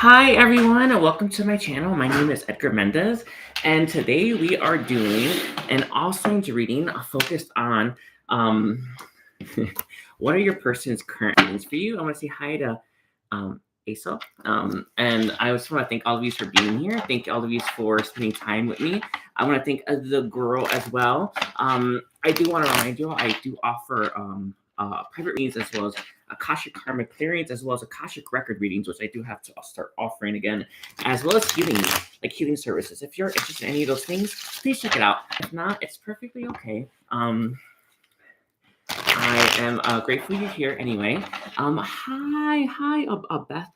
Hi everyone, and welcome to my channel. My name is Edgar Mendez, and today we are doing an all signs reading focused on what are your person's current feelings for you. I want to say hi to Asa, and I just want to thank all of you for being here. Thank all of you for spending time with me. I want to thank the girl as well. I do want to remind you, I do offer private readings as well as Akashic karmic clearings, as well as Akashic record readings, which I do have to start offering again, as well as healing, like healing services. If you're interested in any of those things, please check it out. If not, it's perfectly okay. I am grateful you're here anyway. Hi, Beth.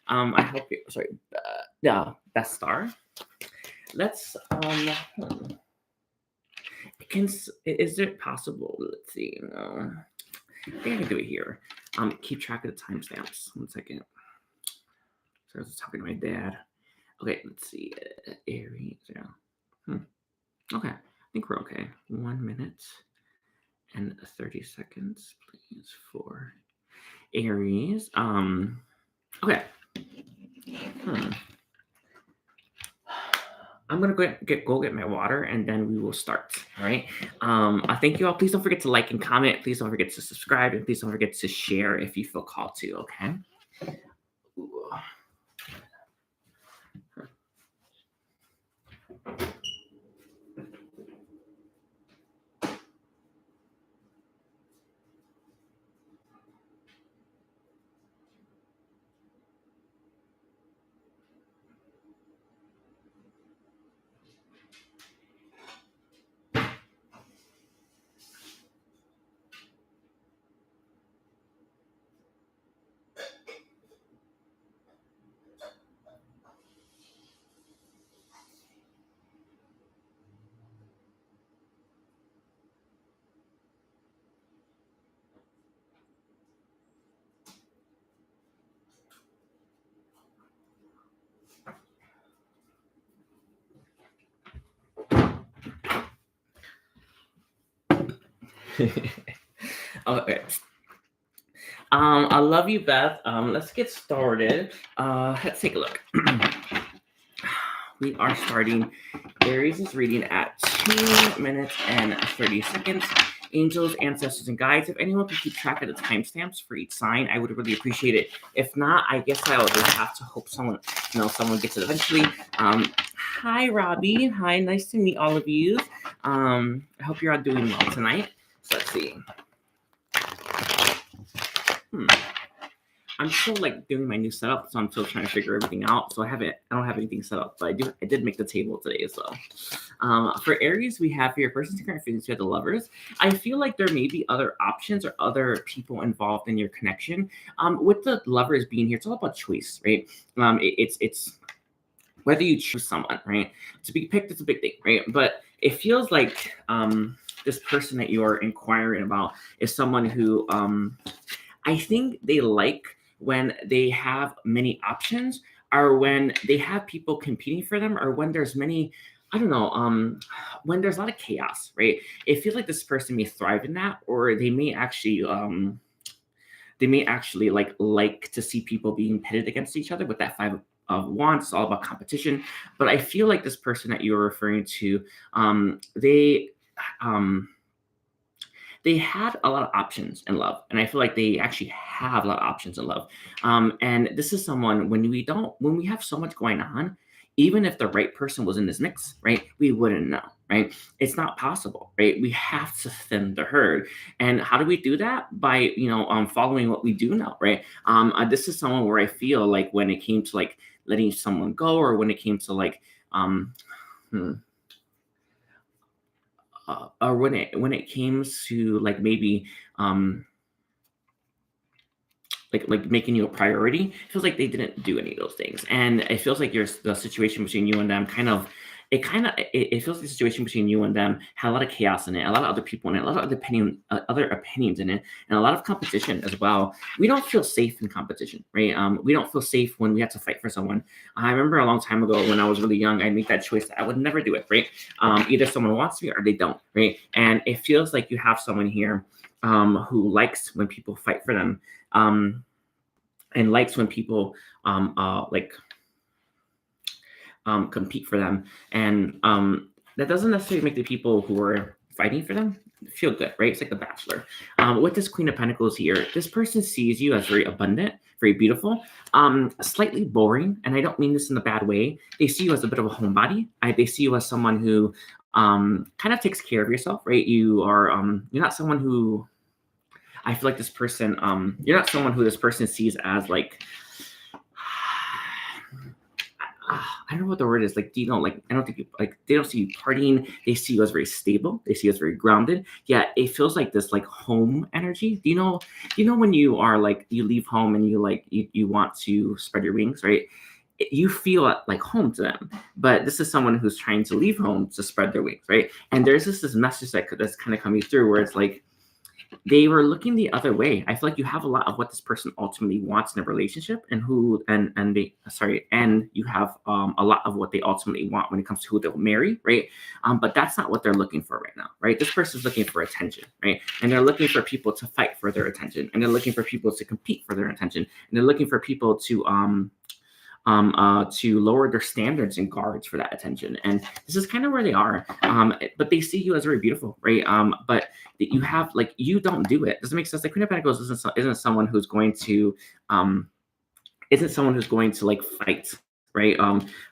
I hope you. Sorry, Beth Star. Let's Is it possible? Let's see. I think I can do it here. Keep track of the timestamps. 1 second. So I was talking to my dad. Okay, let's see. Aries. Yeah. Okay, I think we're okay. 1 minute and 30 seconds, please, for Aries. Okay. I'm gonna go get my water, and then we will start. All right. I thank you all. Please don't forget to like and comment. Please don't forget to subscribe, and please don't forget to share if you feel called to. Okay. Ooh. Okay. I love you, Beth. Let's get started. Let's take a look. We are starting Aries' reading at 2 minutes and 30 seconds. Angels, ancestors, and guides. If anyone can keep track of the timestamps for each sign, I would really appreciate it. If not, I guess I will just have to hope someone gets it eventually. Hi, Robbie. Hi, nice to meet all of you. I hope you're all doing well tonight. So let's see. I'm still doing my new setup, so I'm still trying to figure everything out. So I don't have anything set up, but I did make the table today as well. For Aries, we have for your person's current feelings, you have the Lovers. I feel like there may be other options or other people involved in your connection. With the Lovers being here, it's all about choice, right? It's whether you choose someone, right? To be picked is a big thing, right? But it feels like this person that you are inquiring about is someone who I think they like when they have many options, or when they have people competing for them, or when there's many, I don't know, when there's a lot of chaos, right? It feels like this person may thrive in that, or they may actually like to see people being pitted against each other with that 5 of Wands. It's all about competition. But I feel like this person that you're referring to, they had a lot of options in love, and I feel like they actually have a lot of options in love. And this is someone, when we have so much going on, even if the right person was in this mix, right, we wouldn't know, right? It's not possible, right? We have to thin the herd. And how do we do that? By following what we do know, right? This is someone where I feel like when it came to letting someone go, or when it came to or when it came to maybe making you a priority, it feels like they didn't do any of those things. And it feels like the situation between you and them it feels like the situation between you and them had a lot of chaos in it, a lot of other people in it, a lot of other opinions in it, and a lot of competition as well. We don't feel safe in competition, right? We don't feel safe when we have to fight for someone. I remember a long time ago when I was really young, I made that choice that I would never do it, right? Either someone wants me or they don't, right? And it feels like you have someone here who likes when people fight for them. and likes when people like compete for them. And that doesn't necessarily make the people who are fighting for them feel good, right? It's like The Bachelor. With this Queen of Pentacles here, this person sees you as very abundant, very beautiful, slightly boring. And I don't mean this in a bad way. They see you as a bit of a homebody. They see you as someone who kind of takes care of yourself, right? You are, you're not someone who, I feel like this person, you're not someone who this person sees as like, I don't know what the word is. Like, do you know, like, I don't think you, like, they don't see you partying. They see you as very stable. They see you as very grounded. Yeah, it feels like this like home energy. Do you know when you are like, you leave home and you like, you want to spread your wings, right? You feel like home to them, but this is someone who's trying to leave home to spread their wings, right? And there's this message that's kind of coming through where it's like, they were looking the other way. I feel like you have a lot of what this person ultimately wants in a relationship, and you have a lot of what they ultimately want when it comes to who they'll marry, right? But that's not what they're looking for right now, right? This person's looking for attention, right? And they're looking for people to fight for their attention, and they're looking for people to compete for their attention, and they're looking for people to lower their standards and guards for that attention. And this is kind of where they are. But they see you as very beautiful, right? But you have like, you don't do it. Does it make sense? Like Queen of Pentacles isn't someone who's going to like fight, right?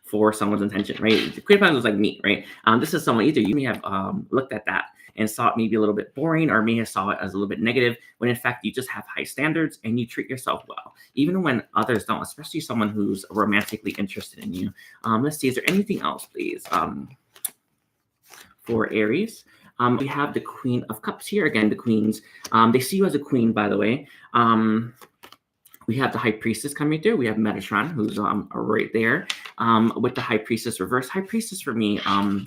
For someone's intention, right? The Queen of Pentacles is like me, right? This is someone, either you may have looked at that and saw it maybe a little bit boring, or may have saw it as a little bit negative, when in fact you just have high standards and you treat yourself well, even when others don't, especially someone who's romantically interested in you. Let's see, is there anything else, please? For Aries, we have the Queen of Cups here. Again, the queens, they see you as a queen, by the way. We have the High Priestess coming through. We have Metatron, who's right there. With the High Priestess reverse. High Priestess for me,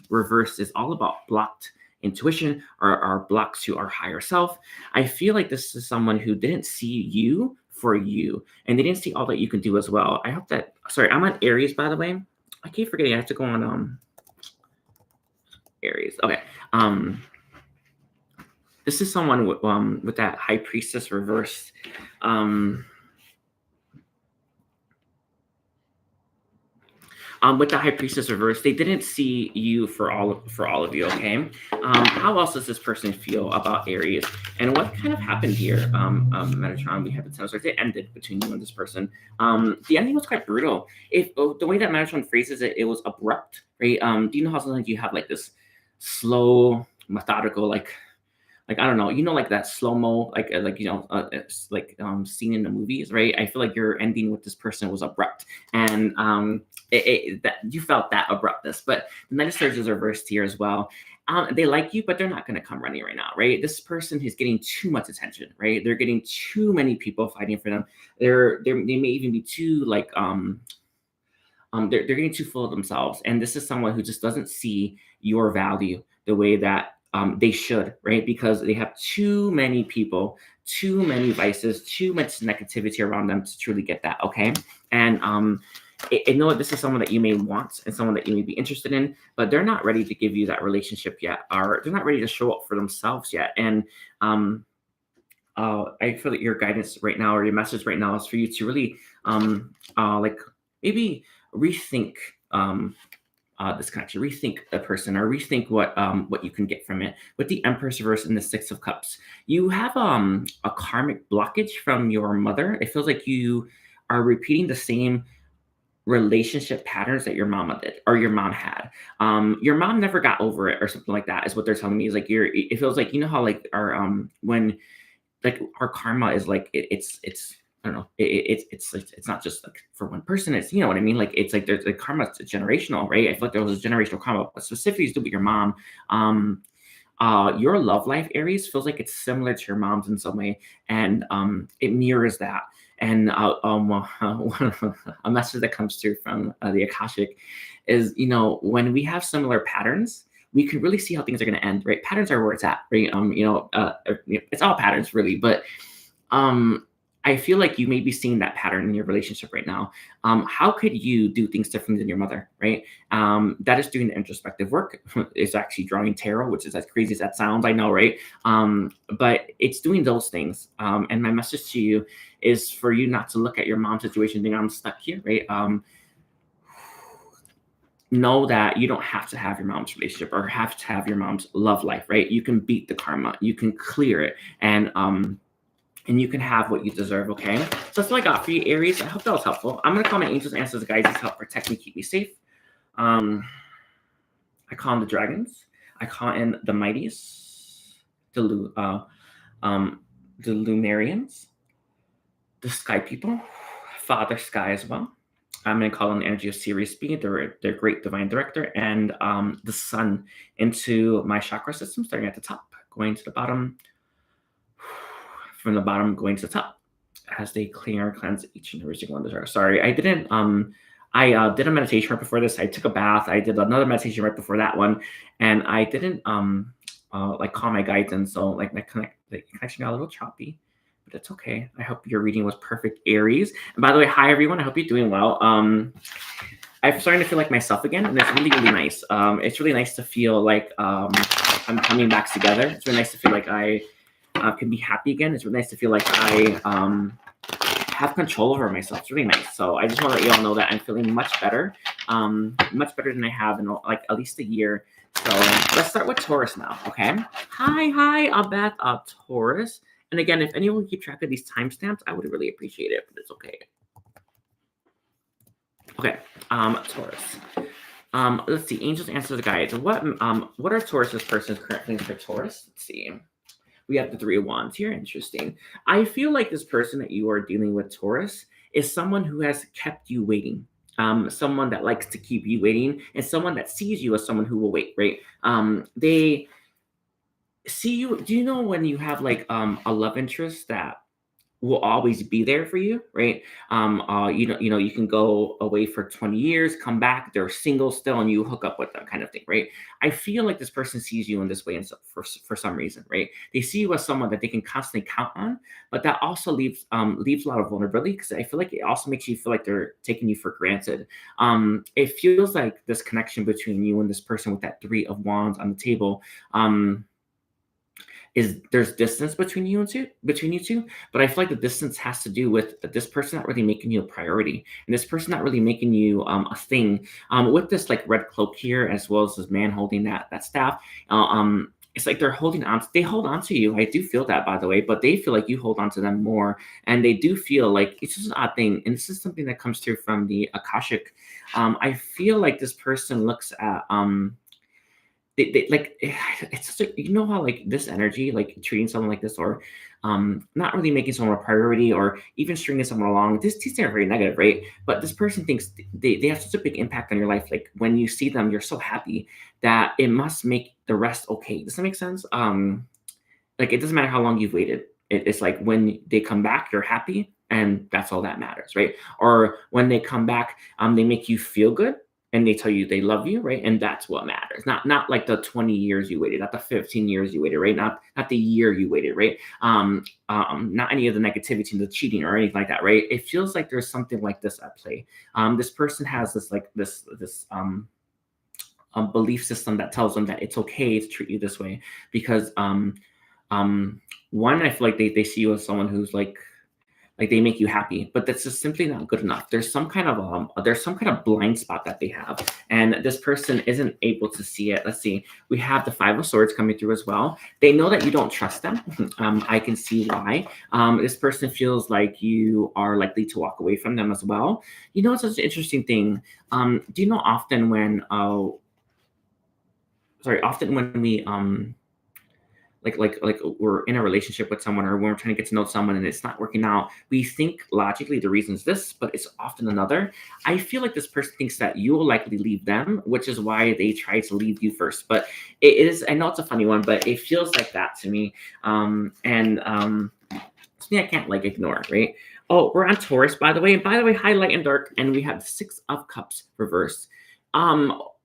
reverse is all about blocked intuition, or blocks to our higher self. I feel like this is someone who didn't see you for you, and they didn't see all that you can do as well. I hope that, sorry, I'm on Aries, by the way. I keep forgetting I have to go on Aries. Okay. This is someone with that High Priestess reversed. With the High Priestess reverse, they didn't see you for all of you. Okay, how else does this person feel about Aries, and what kind of happened here? Metatron, we have the Ten of Swords. It ended between you and this person. The ending was quite brutal. If the way that Metatron phrases it, it was abrupt, right? Do you know how sometimes you have like this slow, methodical, like I don't know, like that slow-mo, scene in the movies, right? I feel like your ending with this person was abrupt, and that you felt that abruptness. But the Knight of Swords is reversed here as well. They like you, but they're not going to come running right now, right? This person is getting too much attention, right? They're getting too many people fighting for them. They may even be too like they're getting too full of themselves, and this is someone who just doesn't see your value the way that they should, right? Because they have too many people, too many vices, too much negativity around them to truly get that, okay? And I know this is someone that you may want and someone that you may be interested in, but they're not ready to give you that relationship yet, or they're not ready to show up for themselves yet. And I feel that your guidance right now, or your message right now, is for you to really like maybe rethink this connection, rethink a person, or rethink what you can get from it. With the Empress reverse and the Six of Cups, you have a karmic blockage from your mother. It feels like you are repeating the same relationship patterns that your mama did, or your mom had. Your mom never got over it, or something like that, is what they're telling me. Is like it feels like, how like our when like our karma is like it's I don't know, it's not just like for one person. It's, you know what I mean? Like, it's like there's like karma, it's generational, right? I feel like there was a generational karma, but specifically to do with your mom. Your love life, Aries, feels like it's similar to your mom's in some way, and it mirrors that. And a message that comes through from the Akashic is, when we have similar patterns, we can really see how things are going to end, right? Patterns are where it's at, right? It's all patterns, really, but I feel like you may be seeing that pattern in your relationship right now. How could you do things differently than your mother, right? That is doing the introspective work. It's actually drawing tarot, which is as crazy as that sounds, I know, right? But it's doing those things. And my message to you is for you not to look at your mom's situation and think, I'm stuck here, right? Know that you don't have to have your mom's relationship or have to have your mom's love life, right? You can beat the karma, you can clear it, and you can have what you deserve, okay? So that's what I got for you, Aries. I hope that was helpful. I'm gonna call my angels, answers, guides to help protect me, keep me safe. I call in the dragons. I call in the mighties, the Lumerians, the sky people, Father Sky as well. I'm going to call on the energy of Sirius B, their great divine director, and the sun into my chakra system, starting at the top, going to the bottom, from the bottom going to the top, as they clear, cleanse each and every single one of those. Sorry, I didn't. I did a meditation right before this. I took a bath. I did another meditation right before that one, and I didn't like call my guides, and so like the connection got a little choppy. But it's okay. I hope your reading was perfect, Aries. And by the way, hi everyone. I hope you're doing well. I'm starting to feel like myself again, and it's really, really nice. It's really nice to feel like I'm coming back together. It's really nice to feel like I can be happy again. It's really nice to feel like I have control over myself. It's really nice. So I just want to let you all know that I'm feeling much better than I have in like at least a year. So let's start with Taurus now, okay? Hi, Abeth, Taurus. And again, if anyone can keep track of these timestamps, I would really appreciate it, but it's okay. Okay, Taurus. Let's see, angels, answers, guides. What are Taurus's person's current feelings for Taurus? Let's see. We have the Three of Wands here. Interesting. I feel like this person that you are dealing with, Taurus, is someone who has kept you waiting. Someone that likes to keep you waiting, and someone that sees you as someone who will wait, right? They see you. Do you know when you have like a love interest that will always be there for you, right? You can go away for 20 years, come back, they're single still, and you hook up with them, kind of thing, right? I feel like this person sees you in this way, and so for some reason, right? They see you as someone that they can constantly count on, but that also leaves a lot of vulnerability, because I feel like it also makes you feel like they're taking you for granted. It feels like this connection between you and this person with that Three of Wands on the table. There's distance between you two, but I feel like the distance has to do with this person not really making you a priority, and this person not really making you a thing. With this like red cloak here, as well as this man holding that staff, it's like they hold on to you. I do feel that, by the way, but they feel like you hold on to them more, and they do feel like it's just an odd thing. And this is something that comes through from the Akashic. I feel like this person looks at they like it's just like, you know how like this energy, like treating someone like this, or not really making someone a priority, or even stringing someone along, these things are very negative, right? But this person thinks they have such a big impact on your life. Like when you see them, you're so happy that it must make the rest okay. Does that make sense? Like it doesn't matter how long you've waited. It's like when they come back, you're happy, and that's all that matters, right? Or when they come back, they make you feel good, and they tell you they love you, right? And that's what matters. Not like the 20 years you waited, not the 15 years you waited, right? Not the year you waited, right? Not any of the negativity and the cheating or anything like that, right? It feels like there's something like this at play. This person has this belief system that tells them that it's okay to treat you this way, because one, I feel like they see you as someone who's like they make you happy, but that's just simply not good enough. There's some kind of blind spot that they have, and this person isn't able to see it. Let's see, we have the Five of Swords coming through as well. They know that you don't trust them. I can see why. This person feels like you are likely to walk away from them as well. You know, it's such an interesting thing. Do you know often when we like we're in a relationship with someone, or when we're trying to get to know someone and it's not working out, we think logically the reason is this, but it's often another. I feel like this person thinks that you will likely leave them, which is why they try to leave you first. But it is, I know it's a funny one, but it feels like that to me. Something I can't like ignore, right? Oh, we're on Taurus, by the way. And by the way, hi, light and dark. And we have the Six of Cups reversed.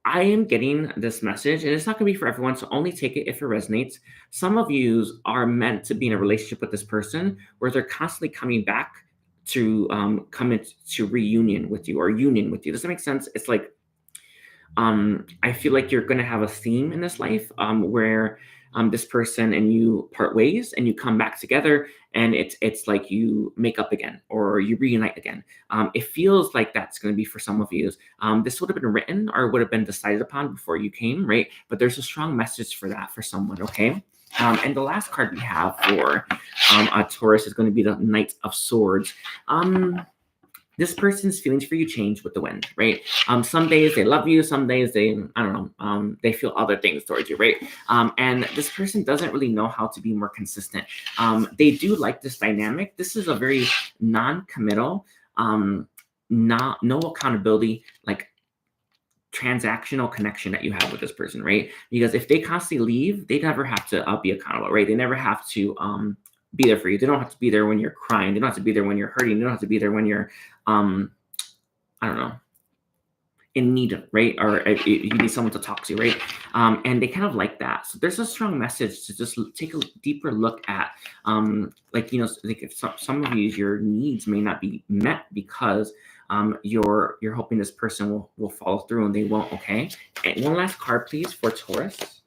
I am getting this message, and it's not going to be for everyone, so only take it if it resonates. Some of you are meant to be in a relationship with this person where they're constantly coming back to come into reunion with you or union with you. Does that make sense? It's like I feel like you're going to have a theme in this life where this person and you part ways and you come back together, and it's like you make up again or you reunite again. It feels like that's going to be for some of you. This would have been written or would have been decided upon before you came, right? But there's a strong message for that for someone, okay? And the last card we have for a Taurus is going to be the Knight of Swords. This person's feelings for you change with the wind, right? Some days they love you, some days they, I don't know, they feel other things towards you, right? And this person doesn't really know how to be more consistent. They do like this dynamic. This is a very non-committal, no accountability, like transactional connection that you have with this person, right? Because if they constantly leave, they never have to be accountable, right? They never have to be there for you. They don't have to be there when you're crying. They don't have to be there when you're hurting. They don't have to be there when you're I don't know, in need of, right? Or you need someone to talk to, right? And they kind of like that. So there's a strong message to just take a deeper look at, like, you know, like if some of you, your needs may not be met because you're hoping this person will follow through and they won't, okay? And one last card, please, for Taurus.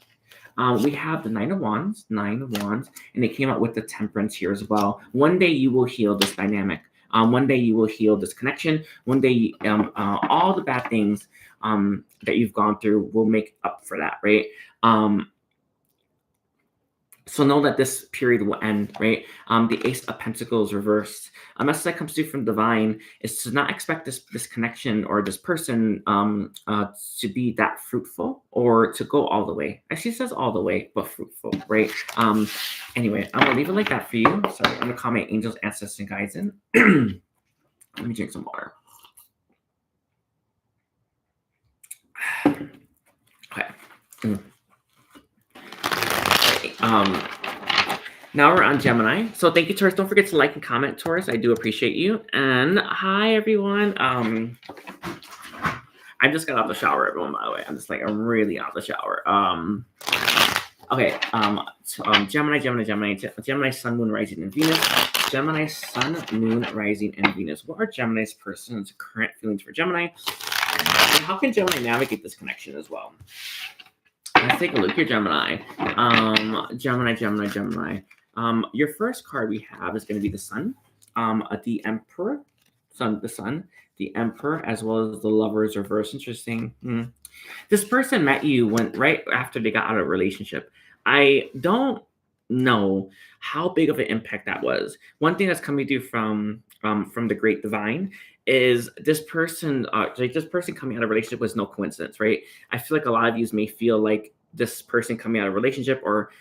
We have the Nine of Wands, and they came out with the Temperance here as well. One day you will heal this dynamic. One day you will heal this connection. One day, all the bad things that you've gone through will make up for that, right? So know that this period will end, right? The Ace of Pentacles reversed. A message that comes through from Divine is to not expect this connection or this person to be that fruitful or to go all the way. Actually, it says all the way, but fruitful, right? Anyway, I'm gonna leave it like that for you. Sorry, I'm gonna call my angels, ancestors, and guides in. Let me drink some water. Okay. Now we're on Gemini. So thank you, Taurus. Don't forget to like and comment, Taurus. I do appreciate you. And hi, everyone. I just got out of the shower, everyone, by the way. I'm really out of the shower. Okay. Gemini, Sun, Moon, Rising, and Venus. Gemini, Sun, Moon, Rising, and Venus. What are Gemini's person's current feelings for Gemini? And how can Gemini navigate this connection as well? Let's take a look here, Gemini. Gemini. Your first card we have is going to be the Sun, the Emperor, the Sun, the Emperor, as well as the Lovers reverse. Interesting. This person met you right after they got out of a relationship. I don't know how big of an impact that was. One thing that's coming through from the Great Divine is this person, this person coming out of a relationship was no coincidence, right? I feel like a lot of you may feel like this person coming out of a relationship or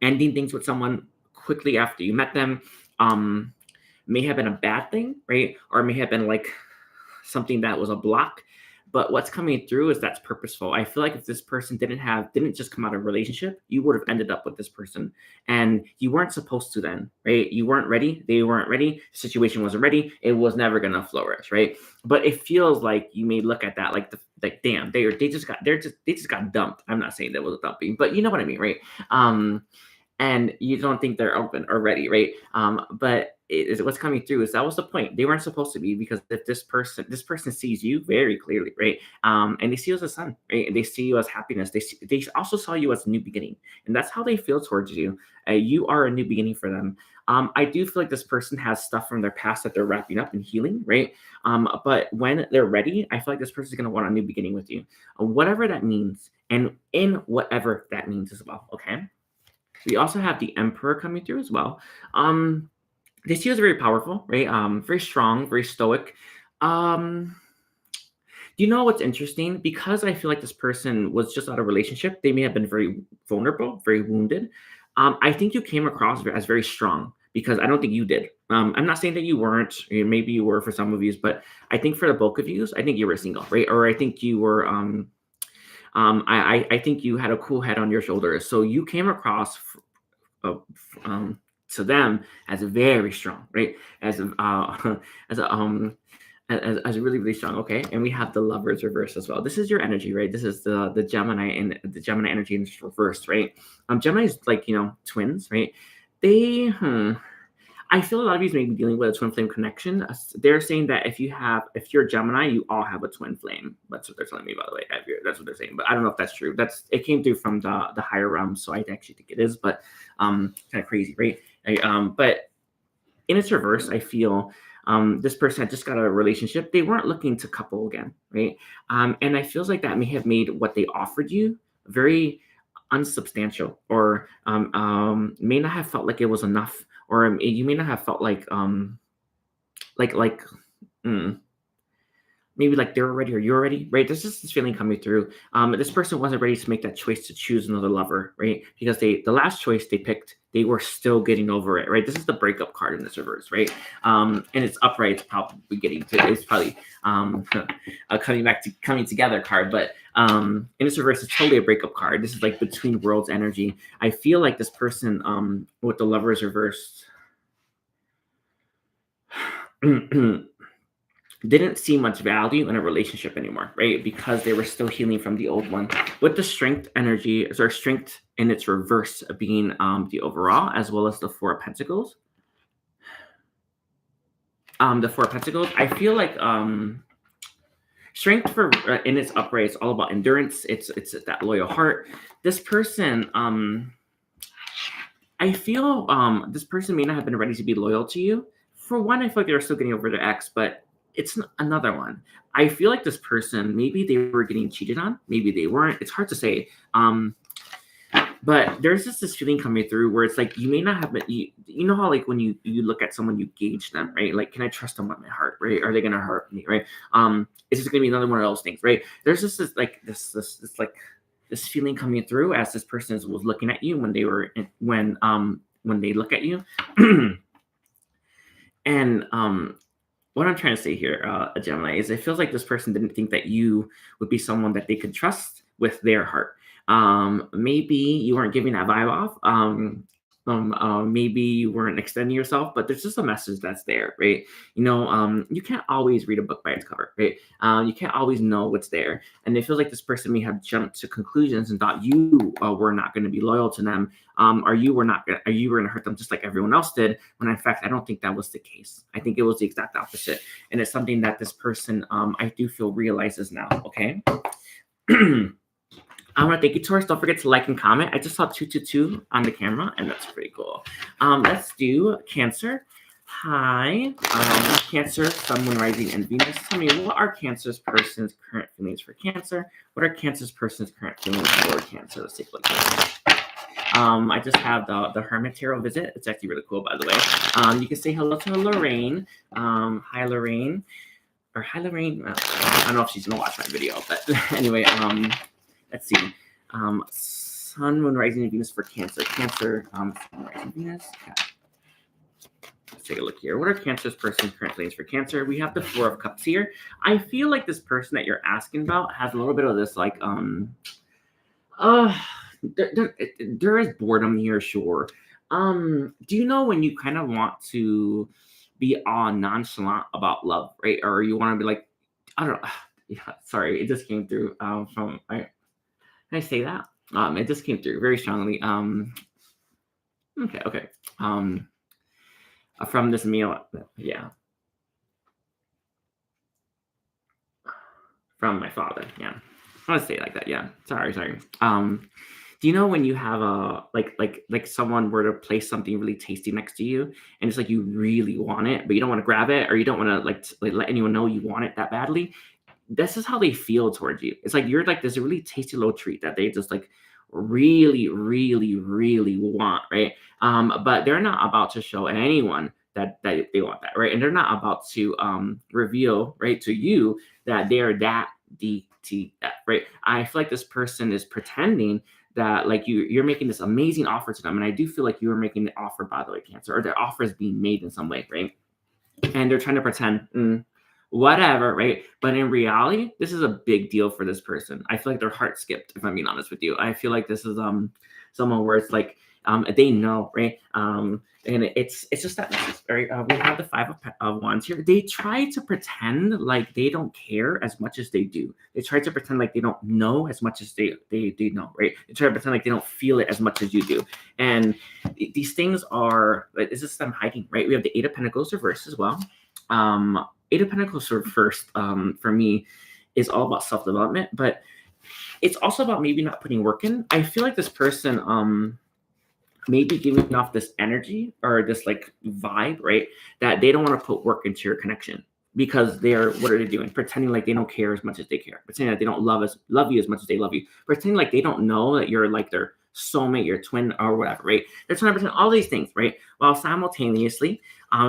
ending things with someone quickly after you met them may have been a bad thing, right? Or may have been like something that was a block. But what's coming through is that's purposeful. I feel like if this person didn't just come out of a relationship, you would have ended up with this person. And you weren't supposed to then, right? You weren't ready. They weren't ready. The situation wasn't ready. It was never going to flourish, right? But it feels like you may look at that like damn, they just got dumped. I'm not saying that was a dumping, but you know what I mean, right? And you don't think they're open or ready, right? But what's coming through is that was the point. They weren't supposed to be, because if this person sees you very clearly, right? And they see you as a sun, right? And they see you as happiness. They also saw you as a new beginning, and that's how they feel towards you. You are a new beginning for them. I do feel like this person has stuff from their past that they're wrapping up and healing, right? But when they're ready, I feel like this person is going to want a new beginning with you, whatever that means, and in whatever that means as well. Okay. We also have the Emperor coming through as well. This year is very powerful, right? Very strong, very stoic. Do you know what's interesting? Because I feel like this person was just out of a relationship, they may have been very vulnerable, very wounded. I think you came across as very strong, because I don't think you did. I'm not saying that you weren't. Maybe you were for some of you, but I think for the bulk of you, I think you were single, right? Or I think you were. I think you had a cool head on your shoulders, so you came across to them as very strong, right? As a as really, really strong. Okay. And we have the Lovers reverse as well. This is your energy, right? This is the Gemini, and the Gemini energy in reverse, right? Gemini is like, twins, right? They, I feel a lot of you may be dealing with a twin flame connection. They're saying that if you're Gemini, you all have a twin flame. That's what they're telling me, by the way. That's what they're saying, but I don't know if that's true. It came through from the higher realms, so I actually think it is, but kind of crazy, right? But in its reverse, I feel this person had just got a relationship. They weren't looking to couple again, right? And I feels like that may have made what they offered you very unsubstantial, or may not have felt like it was enough, or you may not have felt like like maybe like they're ready or you're ready, right? There's just this feeling coming through. This person wasn't ready to make that choice to choose another lover, right? Because the last choice they picked, they were still getting over it, right? This is the breakup card in this reverse, right? And it's upright. It's probably it's probably coming together card, but in this reverse, it's totally a breakup card. This is like between worlds energy. I feel like this person with the Lovers reversed didn't see much value in a relationship anymore, right? Because they were still healing from the old one. With the Strength energy, or Strength in its reverse being the overall, as well as the Four of Pentacles. The Four of Pentacles, I feel like Strength for in its upright, it's all about endurance. It's that loyal heart. This person, I feel this person may not have been ready to be loyal to you. For one, I feel like they're still getting over their ex, but it's another one. I feel like this person, maybe they were getting cheated on, maybe they weren't. It's hard to say. But there's just this feeling coming through where it's like you may not have been, you know how like when you look at someone, you gauge them, right? Like, can I trust them with my heart, right? Are they gonna hurt me, right? It's just gonna be another one of those things, right? There's just this feeling coming through as this person was looking at you when they look at you. And what I'm trying to say here, Gemini, is it feels like this person didn't think that you would be someone that they could trust with their heart. Maybe you weren't giving that vibe off. Maybe you weren't extending yourself, but there's just a message that's there, right? You can't always read a book by its cover, right? You can't always know what's there. And it feels like this person may have jumped to conclusions and thought you were not going to be loyal to them, or you were going to hurt them just like everyone else did. When in fact, I don't think that was the case. I think it was the exact opposite. And it's something that this person, I do feel, realizes now. Okay. I want to thank you, Taurus. Don't forget to like and comment. I just saw 222 on the camera, and that's pretty cool. Let's do Cancer. Hi, Cancer, Sun, Moon, Rising, and Venus. Tell me, what are Cancer's person's current feelings for Cancer? What are Cancer's person's current feelings for Cancer? Let's take a look at it. I just have the Hermit Tarot visit. It's actually really cool, by the way. You can say hello to Lorraine. Hi, Lorraine. Or hi, Lorraine. I don't know if she's going to watch my video, but anyway, let's see. Sun, Moon, Rising, and Venus for Cancer. Cancer, Sun, Rising, Venus. Okay. Let's take a look here. What are Cancer's person's current feelings for Cancer? We have the Four of Cups here. I feel like this person that you're asking about has a little bit of this, like, there is boredom here, sure. Do you know when you kind of want to be all nonchalant about love, right? Or you want to be like, I don't know. Yeah, sorry, it just came through from. Can I say that? It just came through very strongly. Okay. From this meal, yeah. From my father, yeah. I want to say it like that, yeah. Sorry. Do you know when you have a like someone were to place something really tasty next to you, and it's like you really want it, but you don't want to grab it, or you don't want to like let anyone know you want it that badly? This is how they feel towards you. It's like you're like this really tasty little treat that they just like really, really, really want, right? But they're not about to show anyone that they want that, right? And they're not about to reveal, right, to you that they're that DTF, right? I feel like this person is pretending that like you're making this amazing offer to them, and I do feel like you are making the offer, by the way, Cancer, or the offer is being made in some way, right? And they're trying to pretend. Whatever, right? But in reality, this is a big deal for this person. I feel like their heart skipped, if I'm being honest with you. I feel like this is someone where it's like They know, right? And it's just that message, right? We have the Five of Wands here. They try to pretend like they don't care as much as they do. They try to pretend like they don't know as much as they know, right? They try to pretend like they don't feel it as much as you do. And these things are, like, this is them hiding, right? We have the Eight of Pentacles reversed as well. Eight of Pentacles reversed, for me, is all about self-development, but it's also about maybe not putting work in. I feel like this person, maybe giving off this energy or this like vibe, right? That they don't want to put work into your connection because what are they doing? Pretending like they don't care as much as they care. Pretending that they don't love you as much as they love you. Pretending like they don't know that you're like their soulmate, your twin, or whatever, right? They're trying to pretend all these things, right? While simultaneously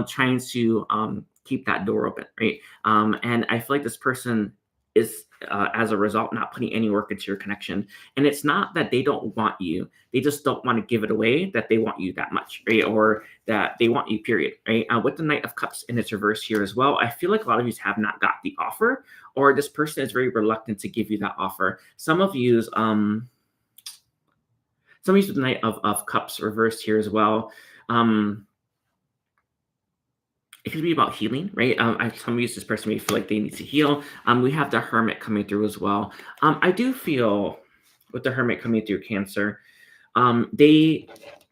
trying to keep that door open, right? And I feel like this person is, as a result, not putting any work into your connection. And it's not that they don't want you. They just don't want to give it away that they want you that much, right? Or that they want you, period, right? With the Knight of Cups in its reverse here as well, I feel like a lot of you have not got the offer, or this person is very reluctant to give you that offer. Some of you, with the Knight of Cups reversed here as well, it could be about healing, right? Some of you, this person may feel like they need to heal. We have the Hermit coming through as well. I do feel with the Hermit coming through Cancer, they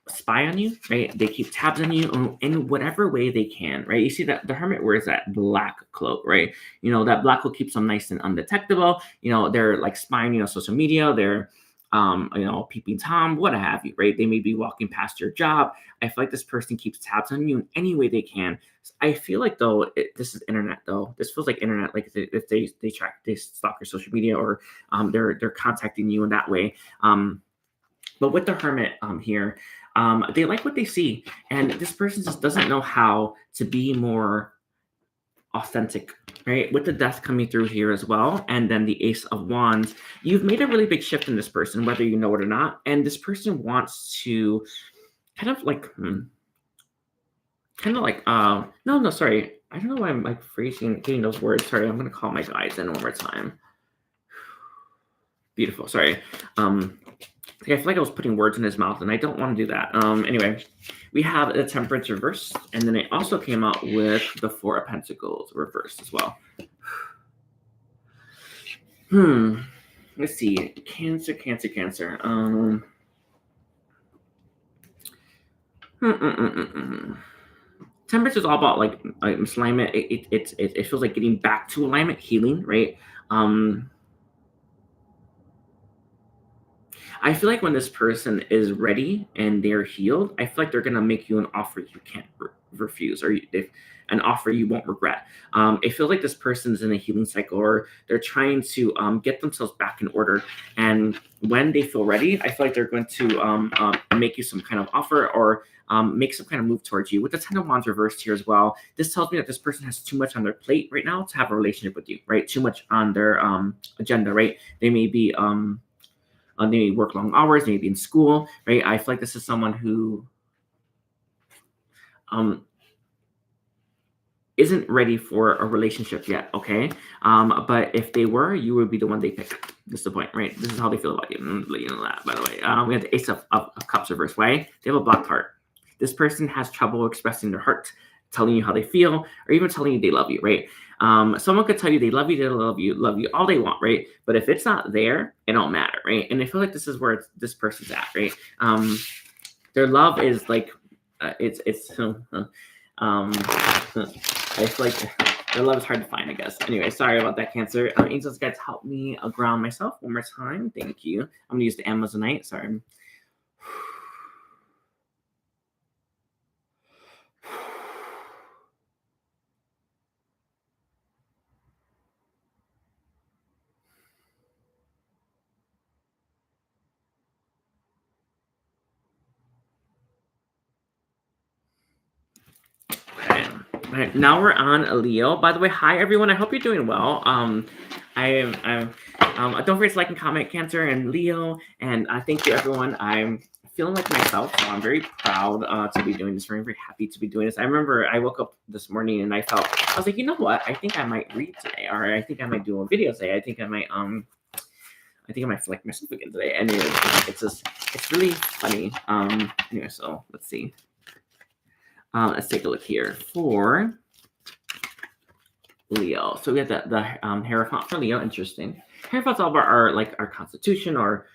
spy on you, right? They keep tabs on you in whatever way they can, right? You see that the Hermit wears that black cloak, right? You know, that black cloak keeps them nice and undetectable. You know, they're like spying you on social media. They're peeping Tom, what have you, right? They may be walking past your job. I feel like this person keeps tabs on you in any way they can. I feel like, though, this is internet, though. This feels like internet, like if they stalk your social media, or they're contacting you in that way. But with the Hermit here, they like what they see, and this person just doesn't know how to be more authentic, right? With the Death coming through here as well, and then the Ace of Wands, you've made a really big shift in this person, whether you know it or not. And this person wants to kind of like, no, sorry. I don't know why I'm like getting those words. Sorry, I'm going to call my guys in one more time. Beautiful. Sorry. I feel like I was putting words in his mouth, and I don't want to do that. Anyway, we have the Temperance reversed, and then it also came out with the Four of Pentacles reversed as well. Let's see. Cancer. Temperance is all about like misalignment. It feels like getting back to alignment, healing, right? I feel like when this person is ready and they're healed, I feel like they're going to make you an offer you can't refuse, or an offer you won't regret. It feels like this person's in a healing cycle, or they're trying to get themselves back in order. And when they feel ready, I feel like they're going to make you some kind of offer, or make some kind of move towards you. With the Ten of Wands reversed here as well, this tells me that this person has too much on their plate right now to have a relationship with you, right? Too much on their agenda, right? They may be they may work long hours, they may be in school, right? I feel like this is someone who isn't ready for a relationship yet, okay? But if they were, you would be the one they pick. This is the point, right? This is how they feel about you. I'm letting you know that, by the way. We have the Ace of Cups reversed. Why? They have a blocked heart. This person has trouble expressing their heart, telling you how they feel, or even telling you they love you, right? Someone could tell you they love you all they want, right? But if it's not there, it don't matter, right? And I feel like this is where this person's at, right? Their love is like, I feel like their love is hard to find, I guess. Anyway, sorry about that, Cancer. Angels, guys, help me ground myself one more time. Thank you. I'm gonna use the Amazonite. Sorry. All right, now we're on a Leo. By the way, hi everyone. I hope you're doing well. Don't forget to like and comment, Cancer and Leo. And thank you, everyone. I'm feeling like myself, so I'm very proud to be doing this. Very, very happy to be doing this. I remember I woke up this morning and I was like, you know what? I think I might read today, or I think I might do a video today. I think I might I think I might feel like myself again today. Anyway, it's really funny. Anyway, so let's see. Let's take a look here for Leo. So we have the Hierophant for Leo. Interesting. Hierophant's all about our constitution, our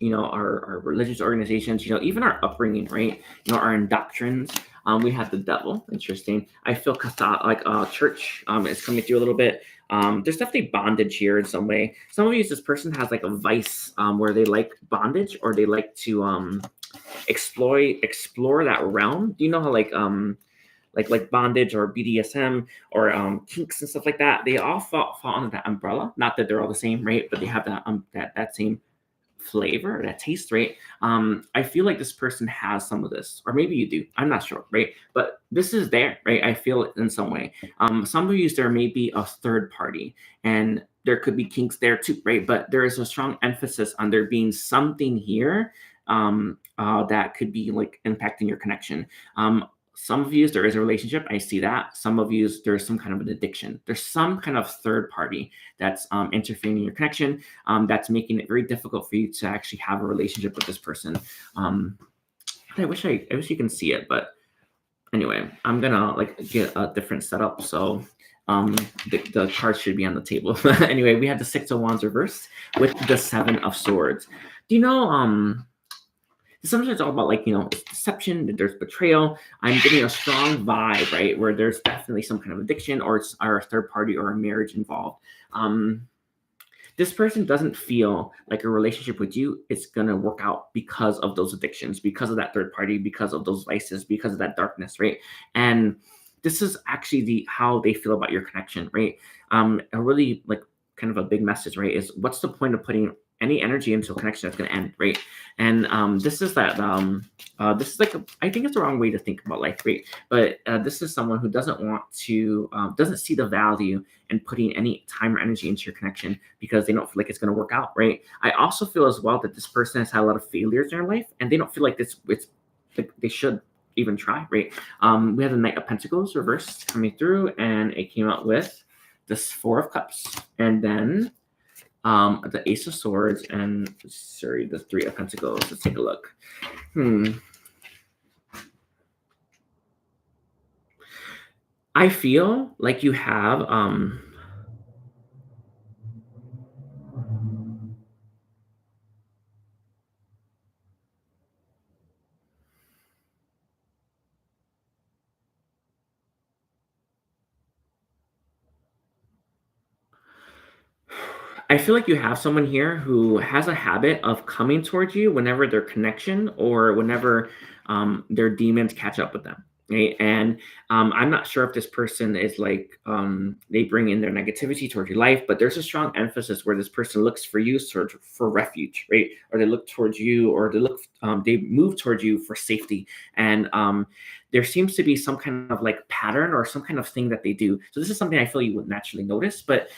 our religious organizations, even our upbringing, right? Our indoctrines. We have the devil. Interesting. I feel church is coming through a little bit. There's definitely bondage here in some way. Some of you, this person has like a vice where they like bondage, or they like to explore that realm. Do you know how like bondage or BDSM or kinks and stuff like that? They all fall under that umbrella. Not that they're all the same, right? But they have that same flavor, that taste, right? I feel like this person has some of this, or maybe you do. I'm not sure, right? But this is there, right? I feel it in some way. Some of you, there may be a third party, and there could be kinks there too, right? But there is a strong emphasis on there being something here that could be like impacting your connection. Some of you, there is a relationship. I see that. Some of you, there's some kind of an addiction. There's some kind of third party that's interfering in your connection. That's making it very difficult for you to actually have a relationship with this person. I wish you can see it, but anyway, I'm gonna get a different setup. So the cards should be on the table. Anyway, we have the Six of Wands reversed with the Seven of Swords. Do you know sometimes it's all about it's deception, there's betrayal. I'm getting a strong vibe, right, where there's definitely some kind of addiction, or a third party or a marriage involved. This person doesn't feel like a relationship with you is gonna work out because of those addictions, because of that third party, because of those vices, because of that darkness, right? And this is actually how they feel about your connection, right? A really kind of a big message, right, is what's the point of putting any energy into a connection that's going to end, right? And this is I think it's the wrong way to think about life, right? But this is someone who doesn't want to, doesn't see the value in putting any time or energy into your connection because they don't feel like it's going to work out, right? I also feel as well that this person has had a lot of failures in their life, and they don't feel like it's they should even try, right? We have the Knight of Pentacles reversed coming through, and it came out with this Four of Cups, and then the Ace of Swords, and the Three of Pentacles. Let's take a look. I feel like you have someone here who has a habit of coming towards you whenever their connection or whenever their demons catch up with them. Right? And I'm not sure if this person is they bring in their negativity towards your life, but there's a strong emphasis where this person looks for you for refuge, right? Or they look towards you, or they move towards you for safety. And there seems to be some kind of pattern or some kind of thing that they do. So this is something I feel you would naturally notice, but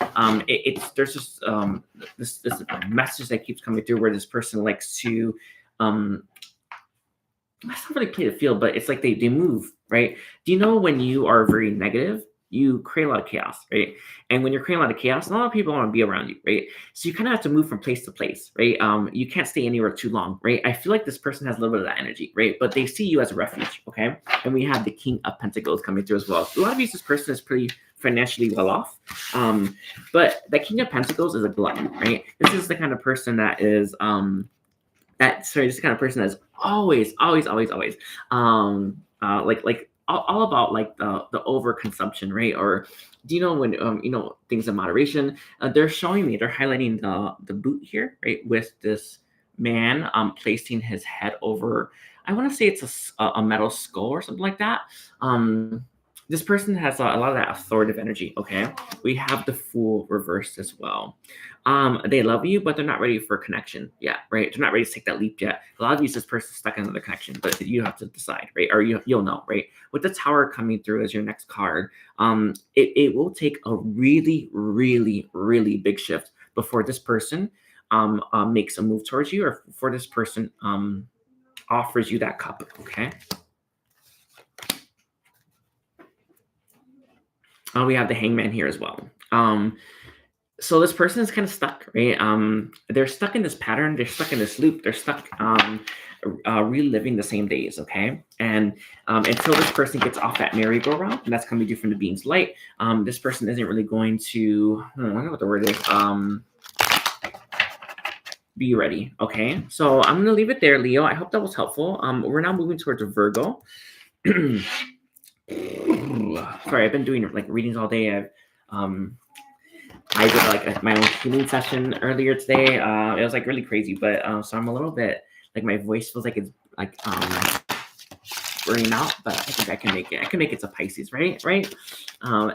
there's just this message that keeps coming through where this person likes to that's not really play the field, but it's like they move, right? Do you know when you are very negative, you create a lot of chaos, right? And when you're creating a lot of chaos, a lot of people want to be around you, right? So you kind of have to move from place to place, right? You can't stay anywhere too long, right? I feel like this person has a little bit of that energy, right? But they see you as a refuge, okay? And we have the King of Pentacles coming through as well. A lot of you, this person is pretty financially well off, but the King of Pentacles is a glutton, right? This is the kind of person that is this kind of person that's always all about the overconsumption, right? Or do you know when things in moderation? They're highlighting the boot here, right, with this man placing his head over, I want to say it's a metal skull or something like that. This person has a lot of that authoritative energy, okay? We have the Fool reversed as well. They love you, but they're not ready for connection yet, right? They're not ready to take that leap yet. A lot of you, this person stuck in another connection, but you have to decide, right? Or you'll know, right? With the Tower coming through as your next card, it will take a really, really, really big shift before this person makes a move towards you, or before this person offers you that cup, okay? We have the Hangman here as well. So this person is kind of stuck, right? They're stuck in this pattern. They're stuck in this loop. They're stuck reliving the same days, okay? And until this person gets off that merry-go-round, and that's coming to from the being's light, this person isn't really going to, I don't know what the word is, be ready, okay? So I'm going to leave it there, Leo. I hope that was helpful. We're now moving towards Virgo. Sorry, I've been doing like readings all day. I did like my own healing session earlier today. It was like really crazy, but so I'm a little bit like my voice feels like it's like burning out, but I think I can make it. I can make it to Pisces, right?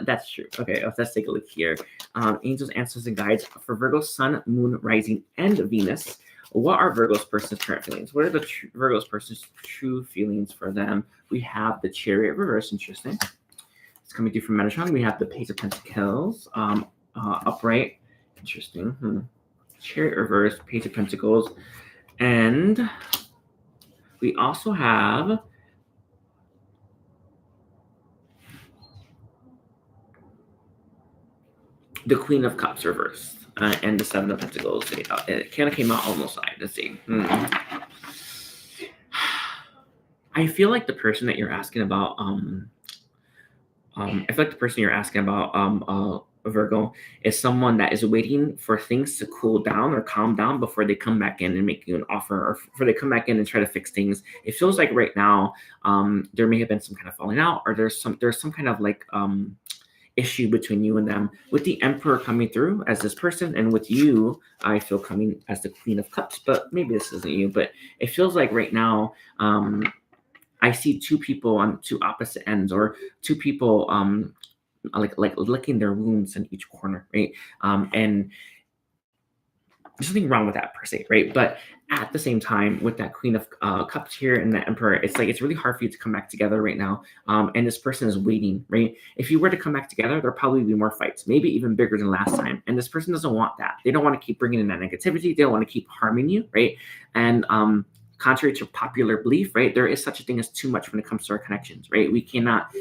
That's true. Okay, let's take a look here. Angels, ancestors, and guides for Virgo, Sun, Moon, Rising, and Venus. What are Virgo's person's current feelings? What are the Virgo's person's true feelings for them? We have the Chariot reverse. Interesting. It's coming through from Metatron. We have the Page of Pentacles. Upright, interesting. Chariot reverse, Page of Pentacles, and we also have the Queen of Cups reversed, and the Seven of Pentacles. It kind of came out almost side. Let's see. I feel like the person that you're asking about, I feel like the person you're asking about, Virgo, is someone that is waiting for things to cool down or calm down before they come back in and make you an offer, or before they come back in and try to fix things. It feels like right now there may have been some kind of falling out, or there's some kind of like issue between you and them, with the Emperor coming through as this person, and with you, I feel coming as the Queen of Cups. But maybe this isn't you, but it feels like right now I see two people on two opposite ends, or two people like licking their wounds in each corner, right? And there's nothing wrong with that per se, right? But at the same time, with that Queen of Cups here and the Emperor, it's like it's really hard for you to come back together right now. And this person is waiting, right? If you were to come back together, there'll probably be more fights, maybe even bigger than last time. And this person doesn't want that. They don't want to keep bringing in that negativity. They don't want to keep harming you, right? And contrary to popular belief, right, there is such a thing as too much when it comes to our connections, right? We cannot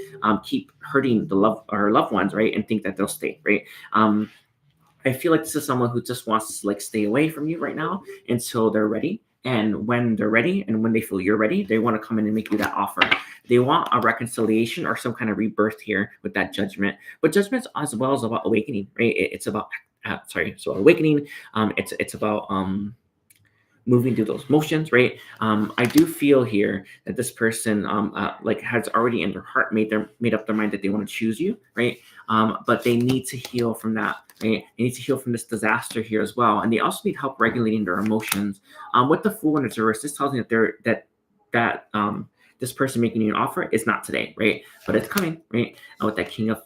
keep hurting our loved ones, right, and think that they'll stay, right? I feel like this is someone who just wants to like stay away from you right now until they're ready. And when they're ready, and when they feel you're ready, they want to come in and make you that offer. They want a reconciliation or some kind of rebirth here with that Judgment. But Judgment as well is about awakening, right? It's about awakening. It's about moving through those motions, right? I do feel here that this person like has already in their heart made up their mind that they want to choose you, right? But they need to heal from that, right? They need to heal from this disaster here as well, and they also need help regulating their emotions. With the Fool and the reverse, this tells me that this person making you an offer is not today, right? But it's coming, right? With that King of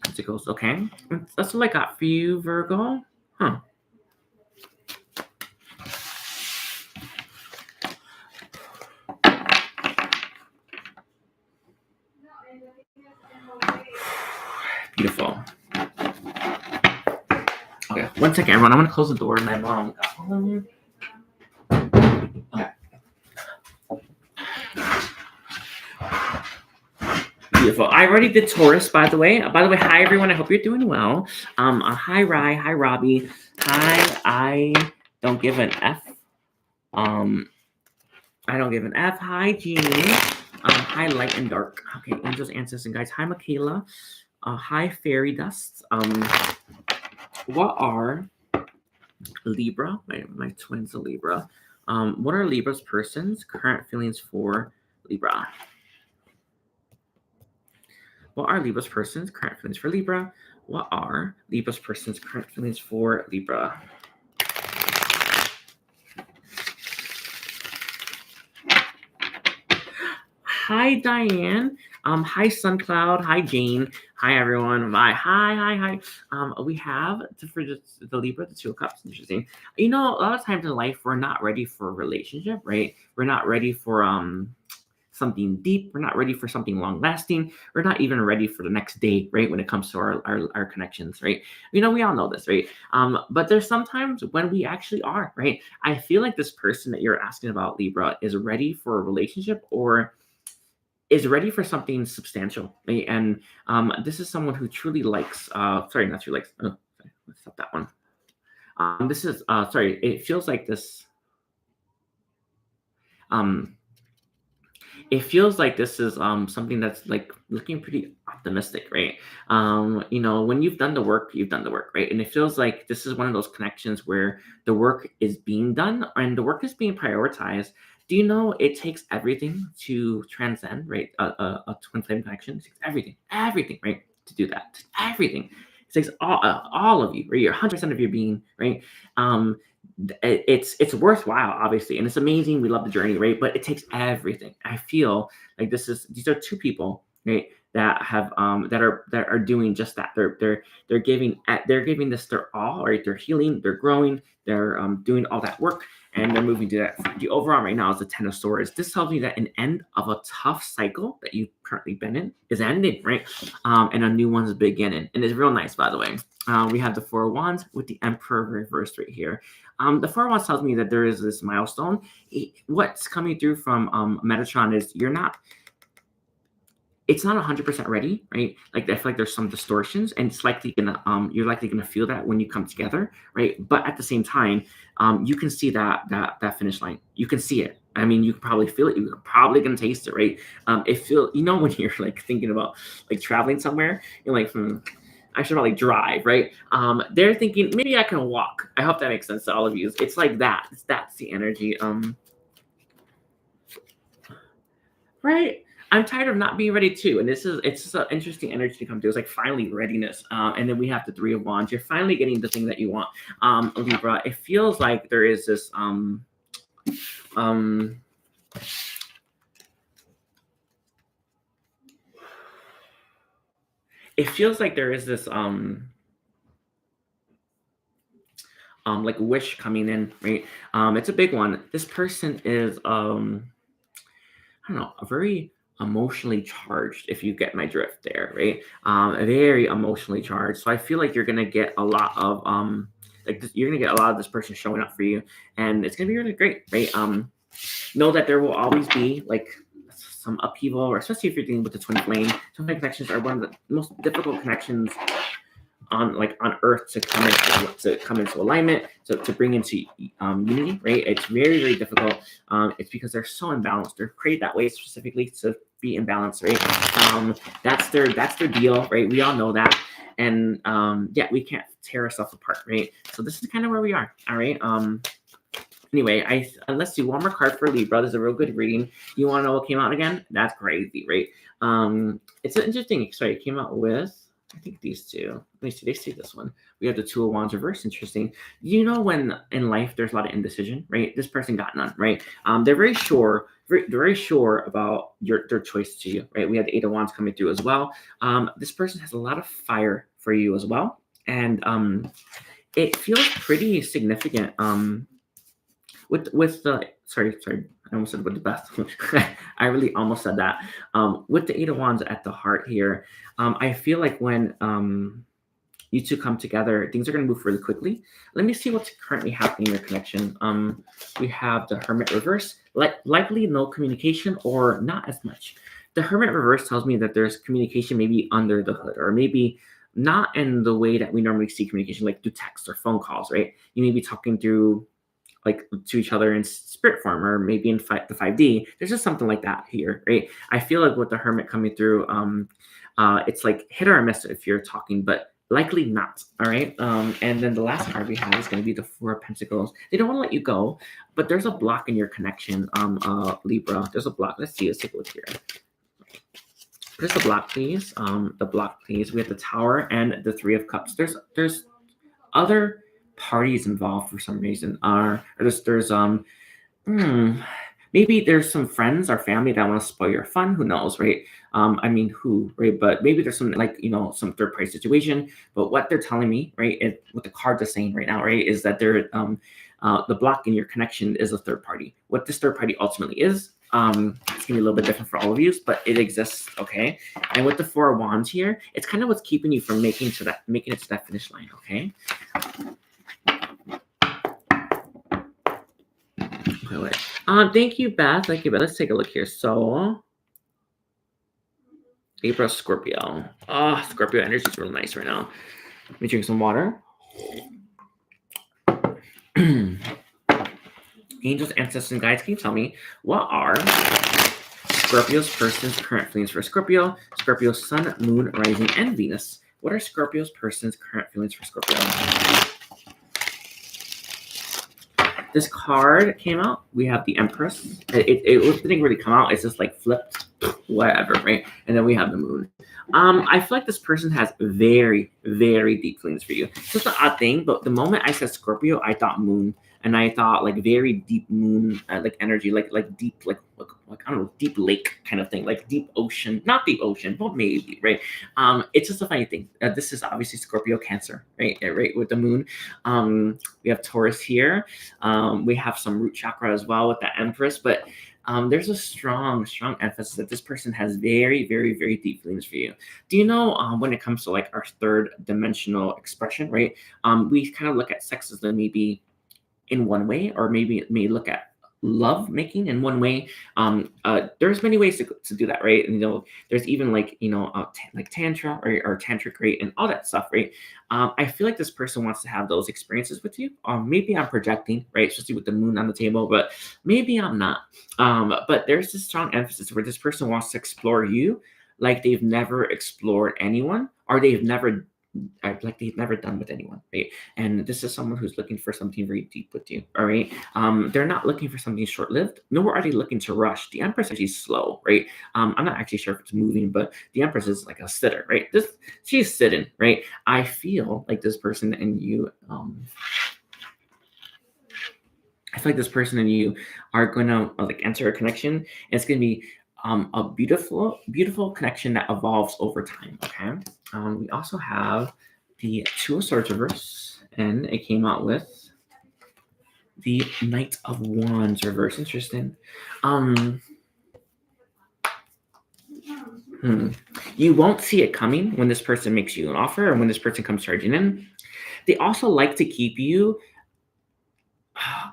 Pentacles, okay? That's what I got for you, Virgo. Huh. Beautiful. Okay, one second, everyone. I'm gonna close the door. My mom got home. Okay. Beautiful. I already did Taurus, by the way. Hi everyone. I hope you're doing well. Hi Rye. Hi Robbie. Hi. I don't give an F. I don't give an F. Hi Jeannie. Hi Light and Dark. Okay, Angels, Ancestors, and Guides. Hi Michaela. Hi Fairy Dust. What are Libra? My twins are Libra. What are Libra's person's current feelings for Libra? What are Libra's person's current feelings for Libra? What are Libra's person's current feelings for Libra? Hi, Diane. Hi, Suncloud. Hi, Jane. Hi, everyone. Bye. Hi. We have for the Libra, the Two of Cups. Interesting. You know, a lot of times in life, we're not ready for a relationship, right? We're not ready for something deep. We're not ready for something long lasting. We're not even ready for the next day, right? When it comes to our connections, right? You know, we all know this, right? But there's sometimes when we actually are, right? I feel like this person that you're asking about, Libra, is ready for a relationship, or is ready for something substantial, right? And this is someone who truly likes, not truly likes, stop that one. This is sorry. It feels like this. It feels like this is something that's like looking pretty optimistic, right? You know, when you've done the work, you've done the work, right? And it feels like this is one of those connections where the work is being done and the work is being prioritized. Do you know it takes everything to transcend, right? A twin flame connection. It takes everything, right, to do that. Everything. It takes all of you, right? You're 100% of your being, right? It's worthwhile, obviously, and it's amazing. We love the journey, right? But it takes everything. I feel like these are two people, right, that have that are doing just that. They're giving this their all, right? They're healing, they're growing, they're doing all that work, and they're moving to that. The overall right now is the Ten of Swords. This tells me that an end of a tough cycle that you've currently been in is ending, right? And a new one's beginning, and it's real nice, by the way. We have the Four of Wands with the Emperor reversed right here. The Four of Wands tells me that there is this milestone. What's coming through from Metatron is it's not 100% ready, right? Like I feel like there's some distortions, and it's likely you're likely gonna feel that when you come together, right? But at the same time, you can see that finish line. You can see it. I mean, you can probably feel it. You're probably gonna taste it, right? When you're like thinking about like traveling somewhere, you're like, I should probably drive, right? They're thinking maybe I can walk. I hope that makes sense to all of you. It's like that. That's the energy. Right. I'm tired of not being ready too, and it's just an interesting energy to come to. It's like finally readiness, and then we have the Three of Wands. You're finally getting the thing that you want, Libra. It feels like there is this it feels like there is this like wish coming in, right? It's a big one. This person is I don't know, a very emotionally charged, if you get my drift there, right? Very emotionally charged. So I feel like you're gonna get a lot of you're gonna get a lot of this person showing up for you, and it's gonna be really great, right? Know that there will always be like some upheaval, or especially if you're dealing with the twin flame. Twin flame connections are one of the most difficult connections on Earth to come into alignment, to bring into unity, right? It's very, very difficult. It's because they're so imbalanced. They're created that way specifically to be imbalanced, right? That's their deal, right? We all know that, and yeah, we can't tear ourselves apart, right? So this is kind of where we are. All right. Anyway, let's do one more card for Libra. This is a real good reading. You want to know what came out again? That's crazy, right? It's an interesting. Sorry, it came out with, I think, these two. Let me see. They see this one. We have the Two of Wands reverse. Interesting. You know, when in life there's a lot of indecision, right? This person got none, right? They're very sure. They're very sure about their choice to you, right? We have the Eight of Wands coming through as well. This person has a lot of fire for you as well, and it feels pretty significant. With the sorry, I almost said with the best. I really almost said that. With the Eight of Wands at the heart here, I feel like when you two come together, things are going to move really quickly. Let me see what's currently happening in your connection. We have the Hermit reverse, likely no communication or not as much. The Hermit reverse tells me that there's communication maybe under the hood, or maybe not in the way that we normally see communication, like through text or phone calls, right? You may be talking through like to each other in spirit form, or maybe in the 5D. There's just something like that here, right? I feel like with the Hermit coming through, it's like hit or miss if you're talking, but likely not. All right. And then the last card we have is going to be the Four of Pentacles. They don't want to let you go, but there's a block in your connection, Libra. There's a block. Let's see. Let's take a look here. There's the block, please. The block, please. We have the Tower and the Three of Cups. There's other parties involved for some reason. Maybe there's some friends or family that want to spoil your fun. Who knows, right? I mean, who, right? But maybe there's some some third party situation. But what they're telling me, right, what the cards are saying right now, right, is that they're the block in your connection is a third party. What this third party ultimately is, it's gonna be a little bit different for all of you, but it exists, okay? And with the Four of Wands here, it's kind of what's keeping you from making it to that finish line, okay? Thank you, Beth. Thank you, Beth. Let's take a look here. So, Libra, Scorpio. Scorpio energy is really nice right now. Let me drink some water. Angels, ancestors, and guides, can you tell me what are Scorpio's person's current feelings for Scorpio? Scorpio's sun, moon, rising, and Venus. What are Scorpio's person's current feelings for Scorpio? This card came out. We have the Empress. It didn't really come out. It's just like flipped, whatever, right? And then we have the Moon. I feel like this person has very, very deep feelings for you. It's just an odd thing, but the moment I said Scorpio, I thought Moon, and I thought like very deep Moon, like energy, like deep, like I don't know, deep lake kind of thing, like deep ocean, not deep ocean, but maybe, right? It's just a funny thing. This is obviously Scorpio, Cancer, right? Right, with the Moon. We have Taurus here. We have some root chakra as well with the Empress, but there's a strong emphasis that this person has very, very, very deep feelings for you. Do you know when it comes to like our third dimensional expression, right? We kind of look at sex as maybe in one way, or maybe it may look at love making in one way. There's many ways to do that, right? And, there's even like, like tantra or tantric, right? And all that stuff, right? I feel like this person wants to have those experiences with you. Maybe I'm projecting, right? Especially with the Moon on the table, but maybe I'm not. But there's this strong emphasis where this person wants to explore you like they've never explored anyone, or they've never done with anyone, right? And this is someone who's looking for something very deep with you, all right? They're not looking for something short-lived, nor are they looking to rush. The Empress is actually slow, right? I'm not actually sure if it's moving, but the Empress is like a sitter, right? She's sitting, right? I feel like this person and you, I feel like this person and you are going to like enter a connection, and it's going to be a beautiful, beautiful connection that evolves over time, okay? We also have the Two of Swords reverse, and it came out with the Knight of Wands reverse. Interesting. You won't see it coming when this person makes you an offer, or when this person comes charging in. They also like to keep you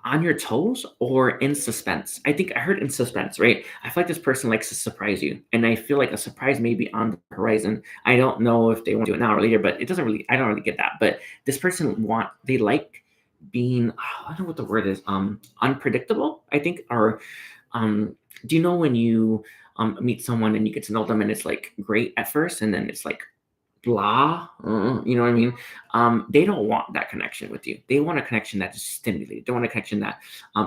on your toes or in suspense. I think I heard in suspense, right? I feel like this person likes to surprise you, and I feel like a surprise may be on the horizon. I don't know if they want to do it now or later, but I don't really get that. But this person they like being, I don't know what the word is, unpredictable, I think, or do you know when you meet someone and you get to know them and it's like great at first, and then it's like blah, you know what I mean? They don't want that connection with you. They want a connection that is stimulated. They want a connection that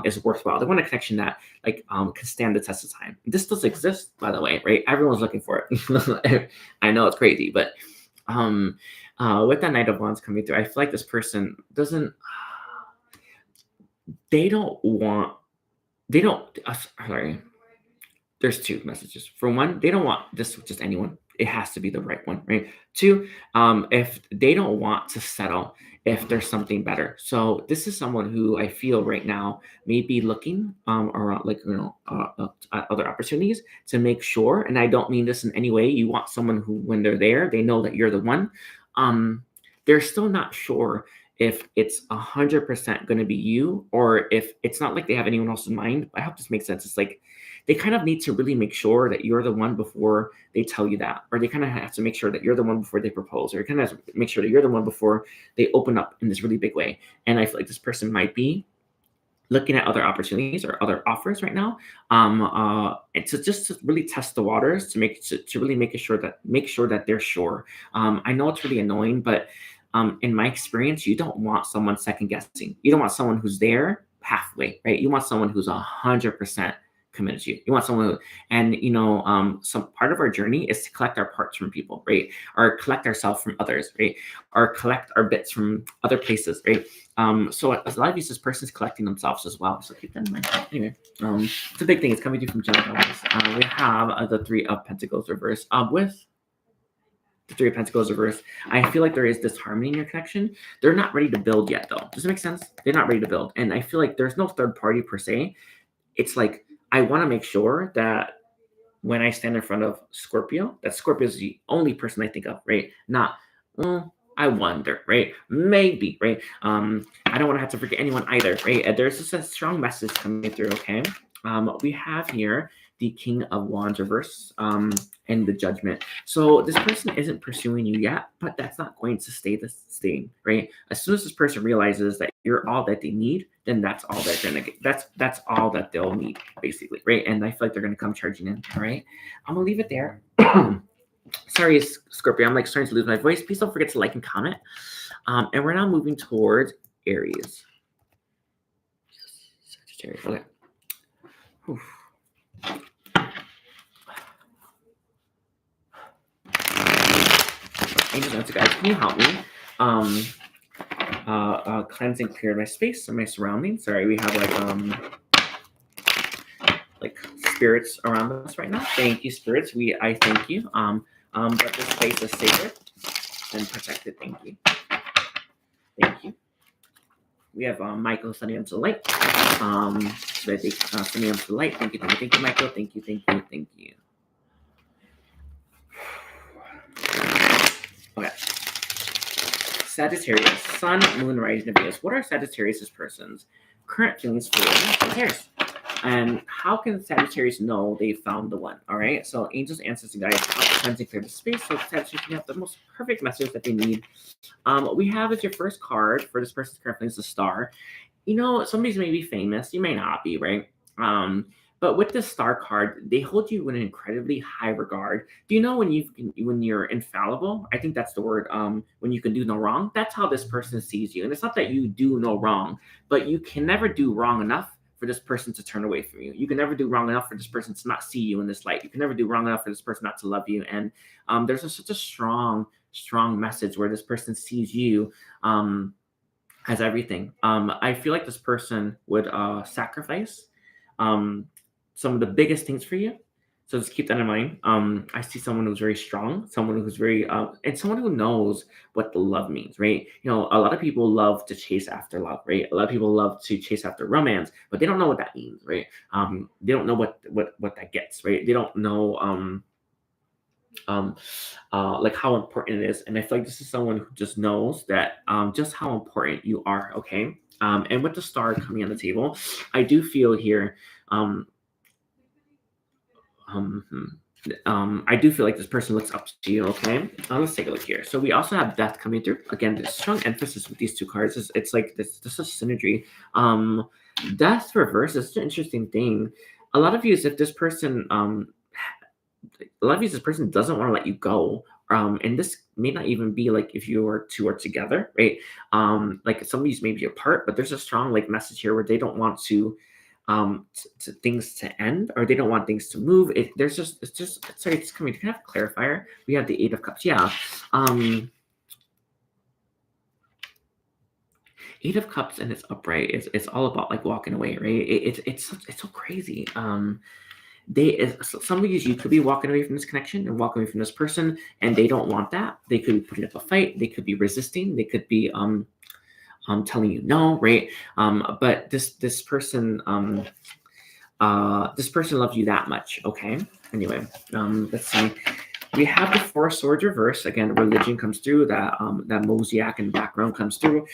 is worthwhile. They want a connection that can stand the test of time. This does exist, by the way, right? Everyone's looking for it. I know it's crazy, but with that Knight of Wands coming through, I feel like this person doesn't. Sorry. There's two messages. For one, they don't want this with just anyone. It has to be the right one, right? Two, if they don't want to settle, if there's something better. So this is someone who I feel right now may be looking around, at other opportunities to make sure. And I don't mean this in any way. You want someone who, when they're there, they know that you're the one. They're still not sure if it's 100% going to be you, or if it's not like they have anyone else in mind. I hope this makes sense. It's like they kind of need to really make sure that you're the one before they tell you that, or they kind of have to make sure that you're the one before they propose, or kind of make sure that you're the one before they open up in this really big way. And I feel like this person might be looking at other opportunities or other offers right now, and to really test the waters, to really make sure that they're sure. I know it's really annoying, but in my experience, you don't want someone second guessing. You don't want someone who's there halfway, right? You want someone who's 100% committed to you. You want someone who, and some part of our journey is to collect our parts from people, right? Or collect ourselves from others, right? Or collect our bits from other places, right? So a lot of these, this person's collecting themselves as well. So keep that in mind. Anyway, it's a big thing. It's coming to you from Gemini. We have the Three of Pentacles reverse. With the Three of Pentacles reverse, I feel like there is this harmony in your connection. They're not ready to build yet, though. Does it make sense? They're not ready to build. And I feel like there's no third party per se. It's like, I want to make sure that when I stand in front of Scorpio, that Scorpio is the only person I think of, right? Not, I wonder, right? Maybe, right? I don't want to have to forget anyone either, right? There's just a strong message coming through, okay? We have here the King of Wands reverse, and the Judgment. So this person isn't pursuing you yet, but that's not going to stay the same, right? As soon as this person realizes that you're all that they need, then that's all they're gonna get. That's all that they'll need, basically, right? And I feel like they're gonna come charging in. All right, I'm gonna leave it there. Sorry, Scorpio, I'm like starting to lose my voice. Please don't forget to like and comment. And we're now moving towards Aries. Sagittarius. Okay. Oof. Angels, answer, guys, can you help me? Cleanse and clear my space and my surroundings. Sorry, we have like spirits around us right now. Thank you, spirits. I thank you. But this space is sacred and protected. Thank you. Thank you. We have Michael sending us the light. So I think sending us the light. Thank you, Michael. Thank you. Okay. Sagittarius, Sun, Moon, Rising, and Venus. What are Sagittarius' persons' current feelings for Sagittarius? And how can Sagittarius know they found the one? All right. So angels, ancestors, guys, cleanse and clear the space. So Sagittarius can have the most perfect message that they need. We have as your first card for this person's current feelings, the Star. You know, somebody's maybe famous. You may not be, right? But with the Star card, they hold you in an incredibly high regard. Do you know when you're infallible? I think that's the word. When you can do no wrong. That's how this person sees you. And it's not that you do no wrong, but you can never do wrong enough for this person to turn away from you. You can never do wrong enough for this person to not see you in this light. You can never do wrong enough for this person not to love you. And there's such a strong message where this person sees you as everything. I feel like this person would sacrifice some of the biggest things for you. So just keep that in mind. I see someone who's very strong, someone who's very, and someone who knows what the love means, right? You know, a lot of people love to chase after love, right? A lot of people love to chase after romance, but they don't know what that means, right? They don't know what that gets, right? They don't know, like how important it is. And I feel like this is someone who just knows that, just how important you are, okay? And with the Star coming on the table, I do feel here, I do feel like this person looks up to you, okay? Let's take a look here. So we also have Death coming through. Again, there's strong emphasis with these two cards. It's like this is synergy. Death reverse is an interesting thing. A lot of you, if this person, this person doesn't want to let you go. And this may not even be like if you or two are together, right? Like some of these may be apart, but there's a strong like message here where they don't want to things to end, or they don't want things to move. Sorry, it's coming. Can I have a clarifier? We have the Eight of Cups. Yeah. Eight of Cups and it's upright. It's all about like walking away, right? It's so crazy. Some of you could be walking away from this connection and walking away from this person, and they don't want that. They could be putting up a fight. They could be resisting. They could be telling you no, right? But this person loves you that much, okay? Anyway, let's see. We have the Four of Swords reverse. Again, religion comes through. That mosaic in the background comes through.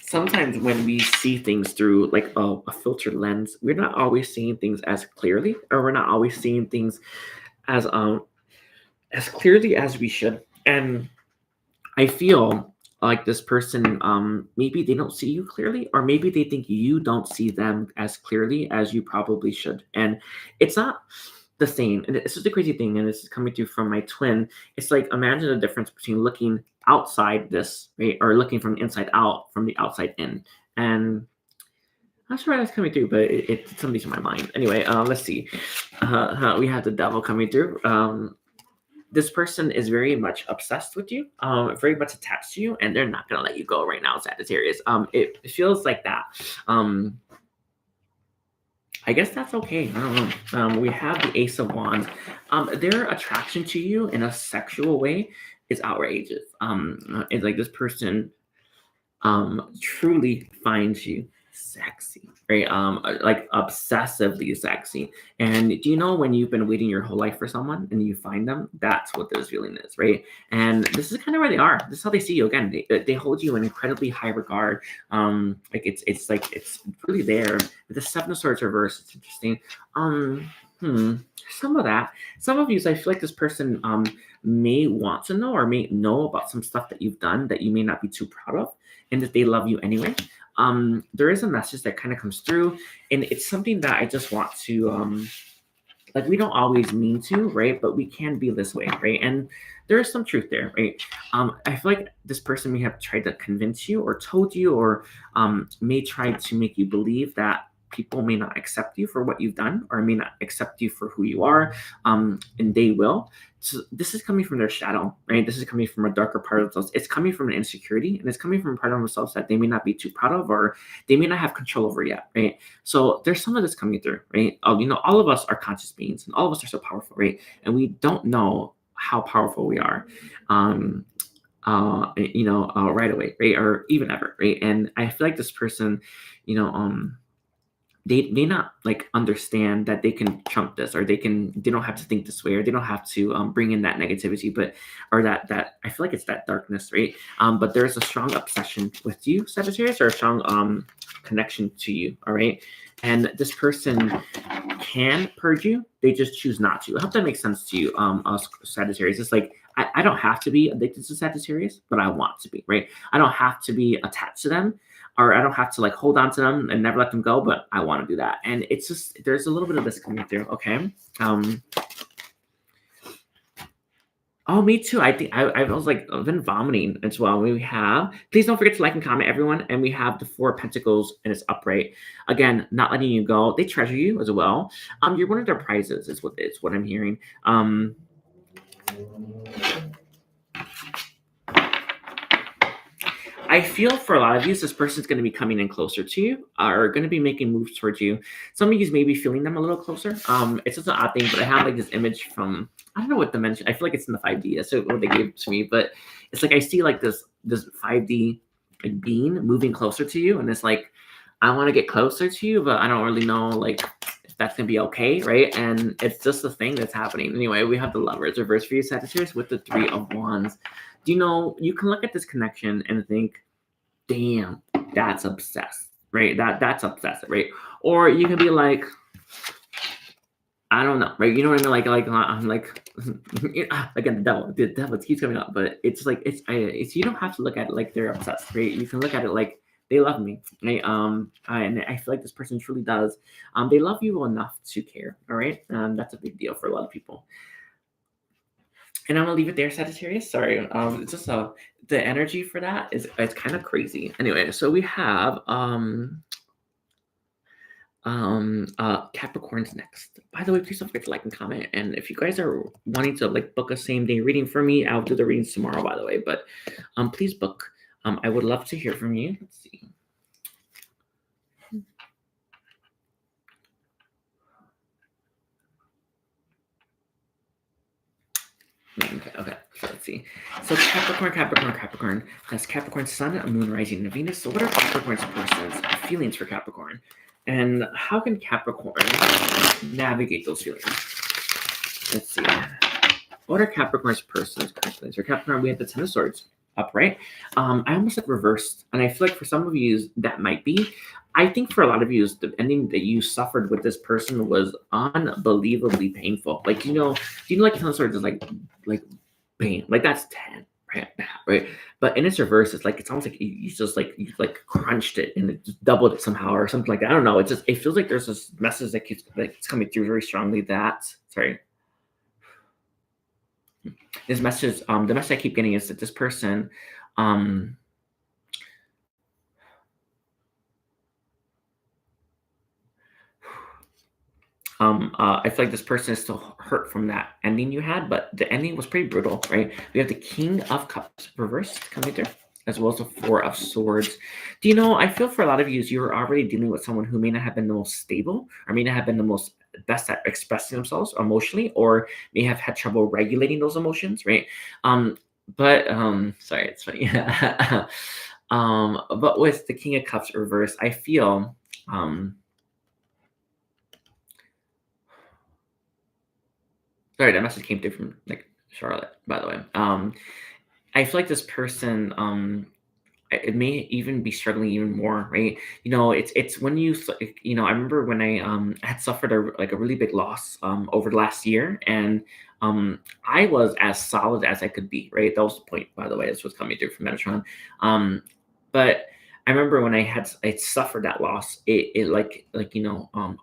Sometimes when we see things through like a filtered lens, we're not always seeing things as clearly, or we're not always seeing things as clearly as we should. And I feel like this person, maybe they don't see you clearly, or maybe they think you don't see them as clearly as you probably should. And it's not the same. And this is the crazy thing, and this is coming through from my twin. It's like, imagine the difference between looking outside this, right, or looking from the inside out, from the outside in. And I'm not sure why that's coming through, but it's something's in my mind. Anyway, let's see. We have the Devil coming through. This person is very much obsessed with you, very much attached to you, and they're not going to let you go right now, Sagittarius. It feels like that. I guess that's okay. I don't know. We have the Ace of Wands. Their attraction to you in a sexual way is outrageous. It's like this person truly finds you sexy, right? Like obsessively sexy. And do you know when you've been waiting your whole life for someone and you find them? That's what this feeling is, right? And this is kind of where they are. This is how they see you. Again, they hold you in incredibly high regard. Like it's really there. With the Seven of Swords reverse, it's interesting. Some of that. Some of you, I feel like this person may want to know or may know about some stuff that you've done that you may not be too proud of, and that they love you anyway. There is a message that kind of comes through, and it's something that I just want to like, we don't always mean to, right? But we can be this way, right? And there is some truth there, right? I feel like this person may have tried to convince you or told you or may try to make you believe that people may not accept you for what you've done or may not accept you for who you are, and they will. So this is coming from their shadow, right? This is coming from a darker part of themselves. It's coming from an insecurity, and it's coming from a part of themselves that they may not be too proud of or they may not have control over yet, right? So there's some of this coming through, right? All of us are conscious beings, and all of us are so powerful, right? And we don't know how powerful we are, right away, right? Or even ever, right? And I feel like this person, they may not like understand that they can trump this, or they don't have to think this way, or they don't have to bring in that negativity, but or that I feel like it's that darkness, right? But there's a strong obsession with you, Sagittarius, or a strong connection to you, all right? And this person can purge you, they just choose not to. I hope that makes sense to you, us Sagittarius. It's like I don't have to be addicted to Sagittarius, but I want to be, right? I don't have to be attached to them, or I don't have to like hold on to them and never let them go, but I want to do that. And it's just, there's a little bit of this coming through. Okay. Oh, me too. I think I was like, I've been vomiting as well. We have, please don't forget to like and comment, everyone. And we have the Four of Pentacles and it's upright. Again, not letting you go. They treasure you as well. You're one of their prizes is what I'm hearing. I feel for a lot of you, this person's going to be coming in closer to you, or going to be making moves towards you. Some of you may be feeling them a little closer. It's just an odd thing, but I have like this image from, I don't know what dimension. I feel like it's in the 5D. That's what they gave to me, but it's like I see like this 5D like being moving closer to you, and it's like I want to get closer to you, but I don't really know like if that's gonna be okay, right? And it's just the thing that's happening. Anyway, we have the Lovers reverse for you, Sagittarius, with the Three of Wands. Do you know, you can look at this connection and think, damn, that's obsessed, right? That's obsessive, right? Or you can be like, I don't know, right? You know what I mean? I'm like, again, the devil keeps coming up, but it's like, it's you don't have to look at it like they're obsessed, right? You can look at it like they love me, right? And I feel like this person truly does. They love you enough to care, all right? That's a big deal for a lot of people. And I'm gonna leave it there, Sagittarius. Sorry, it's just the energy for that it's kind of crazy. Anyway, so we have Capricorn's next. By the way, please don't forget to like and comment. And if you guys are wanting to like book a same day reading for me, I'll do the readings tomorrow, by the way. But please book. I would love to hear from you. Let's see. Okay. So let's see. So Capricorn. That's Capricorn Sun, Moon, Rising, and Venus. So what are Capricorn's person's feelings for Capricorn? And how can Capricorn navigate those feelings? Let's see. What are Capricorn's person's feelings? For Capricorn, we have the Ten of Swords upright. I almost like reversed. And I feel like for some of you, that might be. I think for a lot of you, the ending that you suffered with this person was unbelievably painful. Like, like Ten of Swords is like pain. Like that's 10, right? But in its reverse, it's like it's almost like you crunched it and it just doubled it somehow or something like that. I don't know. It feels like there's this message that keeps it's coming through very strongly. This message, the message I keep getting is that this person, I feel like this person is still hurt from that ending you had, but the ending was pretty brutal, right? We have the King of Cups reversed coming through, as well as the Four of Swords. Do you know, I feel for a lot of you, you're already dealing with someone who may not have been the most stable, or may not have been the most best at expressing themselves emotionally, or may have had trouble regulating those emotions, right? Sorry, it's funny. But with the King of Cups reverse, I feel sorry, that message came through from like Charlotte, by the way. I feel like this person it may even be struggling even more, right? It's when I remember when I had suffered a really big loss over the last year, and I was as solid as I could be, right? That was the point, by the way. This was coming through from Metatron. But I remember when I suffered that loss, it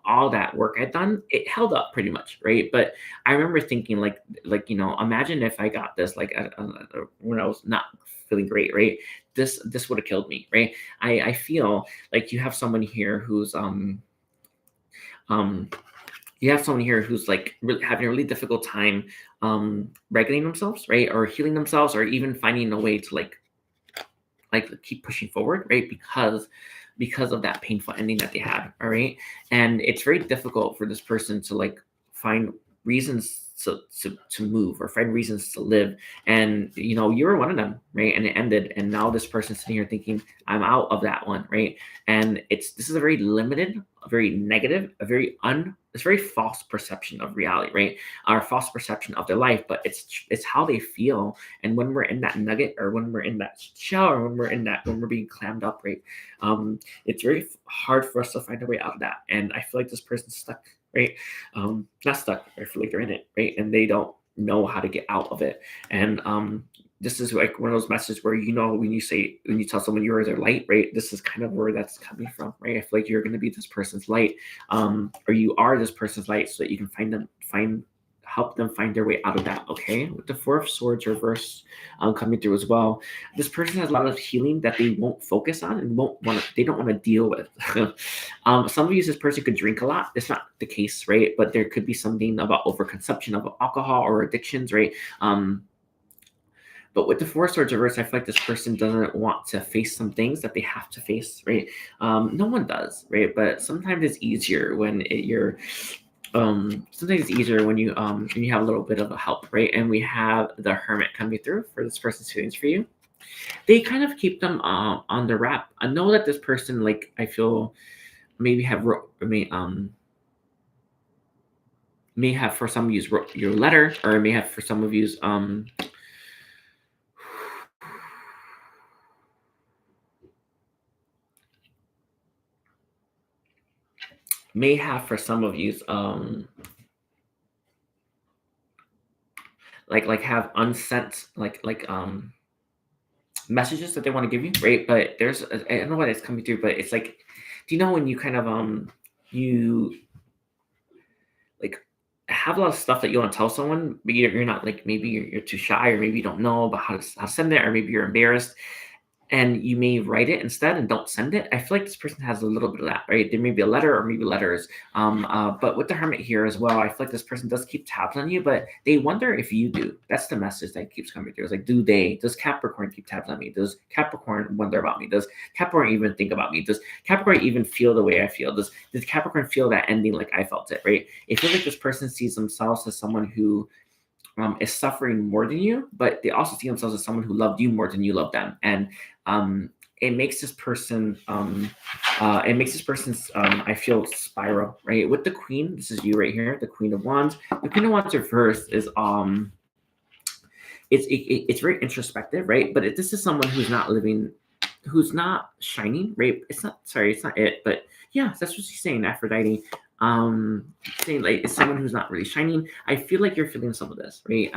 all that work I'd done, it held up pretty much, right? But I remember thinking imagine if I got this when I was not feeling great, right? This would have killed me, right? I feel like you have someone here who's um like really having a really difficult time regulating themselves, right? Or healing themselves, or even finding a way to like keep pushing forward, right? Because of that painful ending that they had, all right? And it's very difficult for this person to like find reasons to move or find reasons to live. And you were one of them, right? And it ended, and now this person's sitting here thinking, I'm out of that one, right? And this is a very limited, a very negative, it's very false perception of reality, right? Our false perception of their life, but it's how they feel. And when we're in that nugget, or when we're in that shell, or when we're being clammed up, right? It's very hard for us to find a way out of that. And I feel like this person's stuck, right? Not stuck. I feel like they're in it, right? And they don't know how to get out of it. And this is like one of those messages where when you tell someone you're their light, right? This is kind of where that's coming from, right? I feel like you're going to be this person's light, or you are this person's light, so that you can help them find their way out of that. Okay, with the Four of Swords reverse coming through as well, this person has a lot of healing that they won't focus on and they don't want to deal with. Some of you, this person could drink a lot. It's not the case, right? But there could be something about overconsumption of alcohol or addictions, right? But with the Four of Swords reverse, I feel like this person doesn't want to face some things that they have to face, right? No one does, right? But sometimes it's easier when sometimes it's easier when you have a little bit of a help, right? And we have the Hermit coming through for this person's feelings for you. They kind of keep them on the wrap. I know that this person, like, I feel maybe may have for some of you wrote your letter, or may have for some of you may have for some of you have unsent messages that they want to give you, right? But there's I don't know why that's coming through, but it's like, do you know when you kind of you like have a lot of stuff that you want to tell someone, but you're not, like, maybe you're too shy, or maybe you don't know about how to send it, or maybe you're embarrassed, and you may write it instead and don't send it. I feel like this person has a little bit of that, right? There may be a letter, or maybe letters. But with the Hermit here as well, I feel like this person does keep tabs on you, but they wonder if you do. That's the message that keeps coming through. It's like, does Capricorn keep tabs on me? Does Capricorn wonder about me? Does Capricorn even think about me? Does Capricorn even feel the way I feel? Does Capricorn feel that ending like I felt it, right? It feels like this person sees themselves as someone who is suffering more than you, but they also see themselves as someone who loved you more than you love them. And it makes this person, I feel, spiral, right? With the Queen, this is you right here, the Queen of Wands. The Queen of Wands reverse is it's very introspective, right? But this is someone who's not shining, right? It's not it, but yeah, that's what she's saying, Aphrodite. Saying, like, it's someone who's not really shining. I feel like you're feeling some of this, right?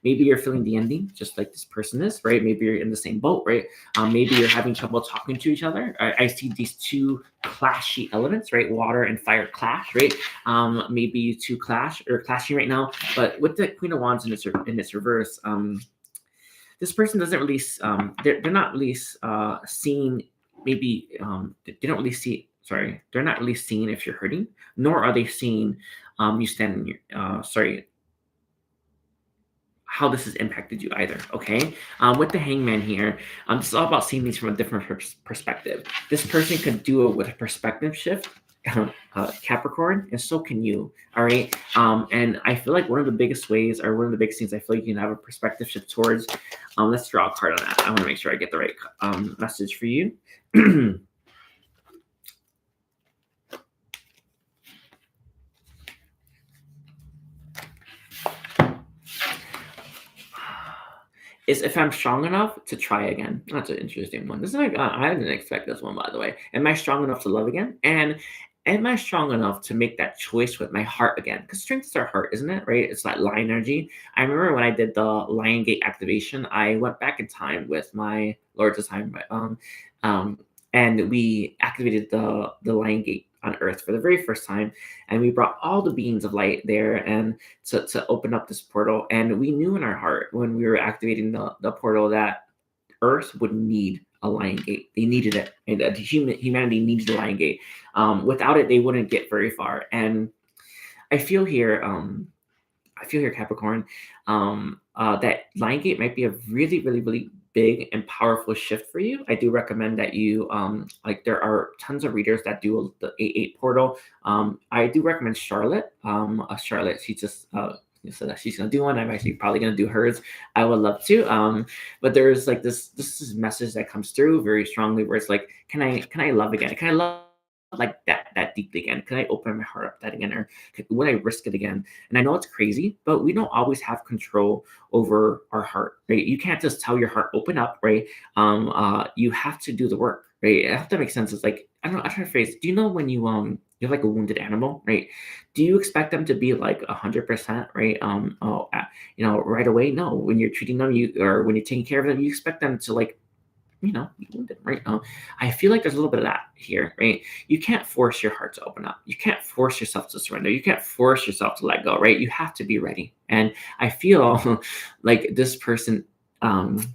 Maybe you're feeling the ending, just like this person is, right? Maybe you're in the same boat, right? Maybe you're having trouble talking to each other. I see these two clashy elements, right? Water and fire clash, right? Maybe you two clashing right now. But with the Queen of Wands in its reverse, this person doesn't really, they're not really seeing, maybe they don't really see. Sorry, they're not really seeing if you're hurting, nor are they seeing you stand in your, how this has impacted you either, okay? With the Hangman here, this is all about seeing things from a different perspective. This person could do it with a perspective shift, Capricorn, and so can you. All right. And I feel like one of the biggest ways, or one of the biggest things I feel like you can have a perspective shift towards. Let's draw a card on that. I want to make sure I get the right message for you. Is if I'm strong enough to try again. That's an interesting one. This is like I didn't expect this one, by the way. Am I strong enough to love again? And am I strong enough to make that choice with my heart again? Because strength is our heart, isn't it? Right? It's that lion energy. I remember when I did the Lion Gate activation, I went back in time with my Lord of Time, and we activated the Lion Gate on Earth for the very first time, and we brought all the beings of light there and to open up this portal. And we knew in our heart when we were activating the portal that Earth would need a Lion Gate. They needed it, and humanity needed a Lion Gate. Without it, they wouldn't get very far. And I feel here, Capricorn, that Lion Gate might be a really, really, really big and powerful shift for you. I do recommend that you like there are tons of readers that do the 8-8 portal. I do recommend Charlotte. Charlotte, she just so that she's gonna do one. I'm actually probably gonna do hers. I would love to. But there's like this is a message that comes through very strongly where it's like, can I love again? Can I love like that deeply again? Can I open my heart up that again, or would I risk it again? And I know it's crazy, but we don't always have control over our heart, right? You can't just tell your heart open up, right? You have to do the work, right? I hope that makes sense. It's like, I don't know, I try to phrase. Do you know when you're like a wounded animal, right? Do you expect them to be like 100%, right? Right away? No. When you're treating them, or when you're taking care of them, you expect them to like, be wounded, right? I feel like there's a little bit of that here, right? You can't force your heart to open up. You can't force yourself to surrender. You can't force yourself to let go, right? You have to be ready. And I feel like this person and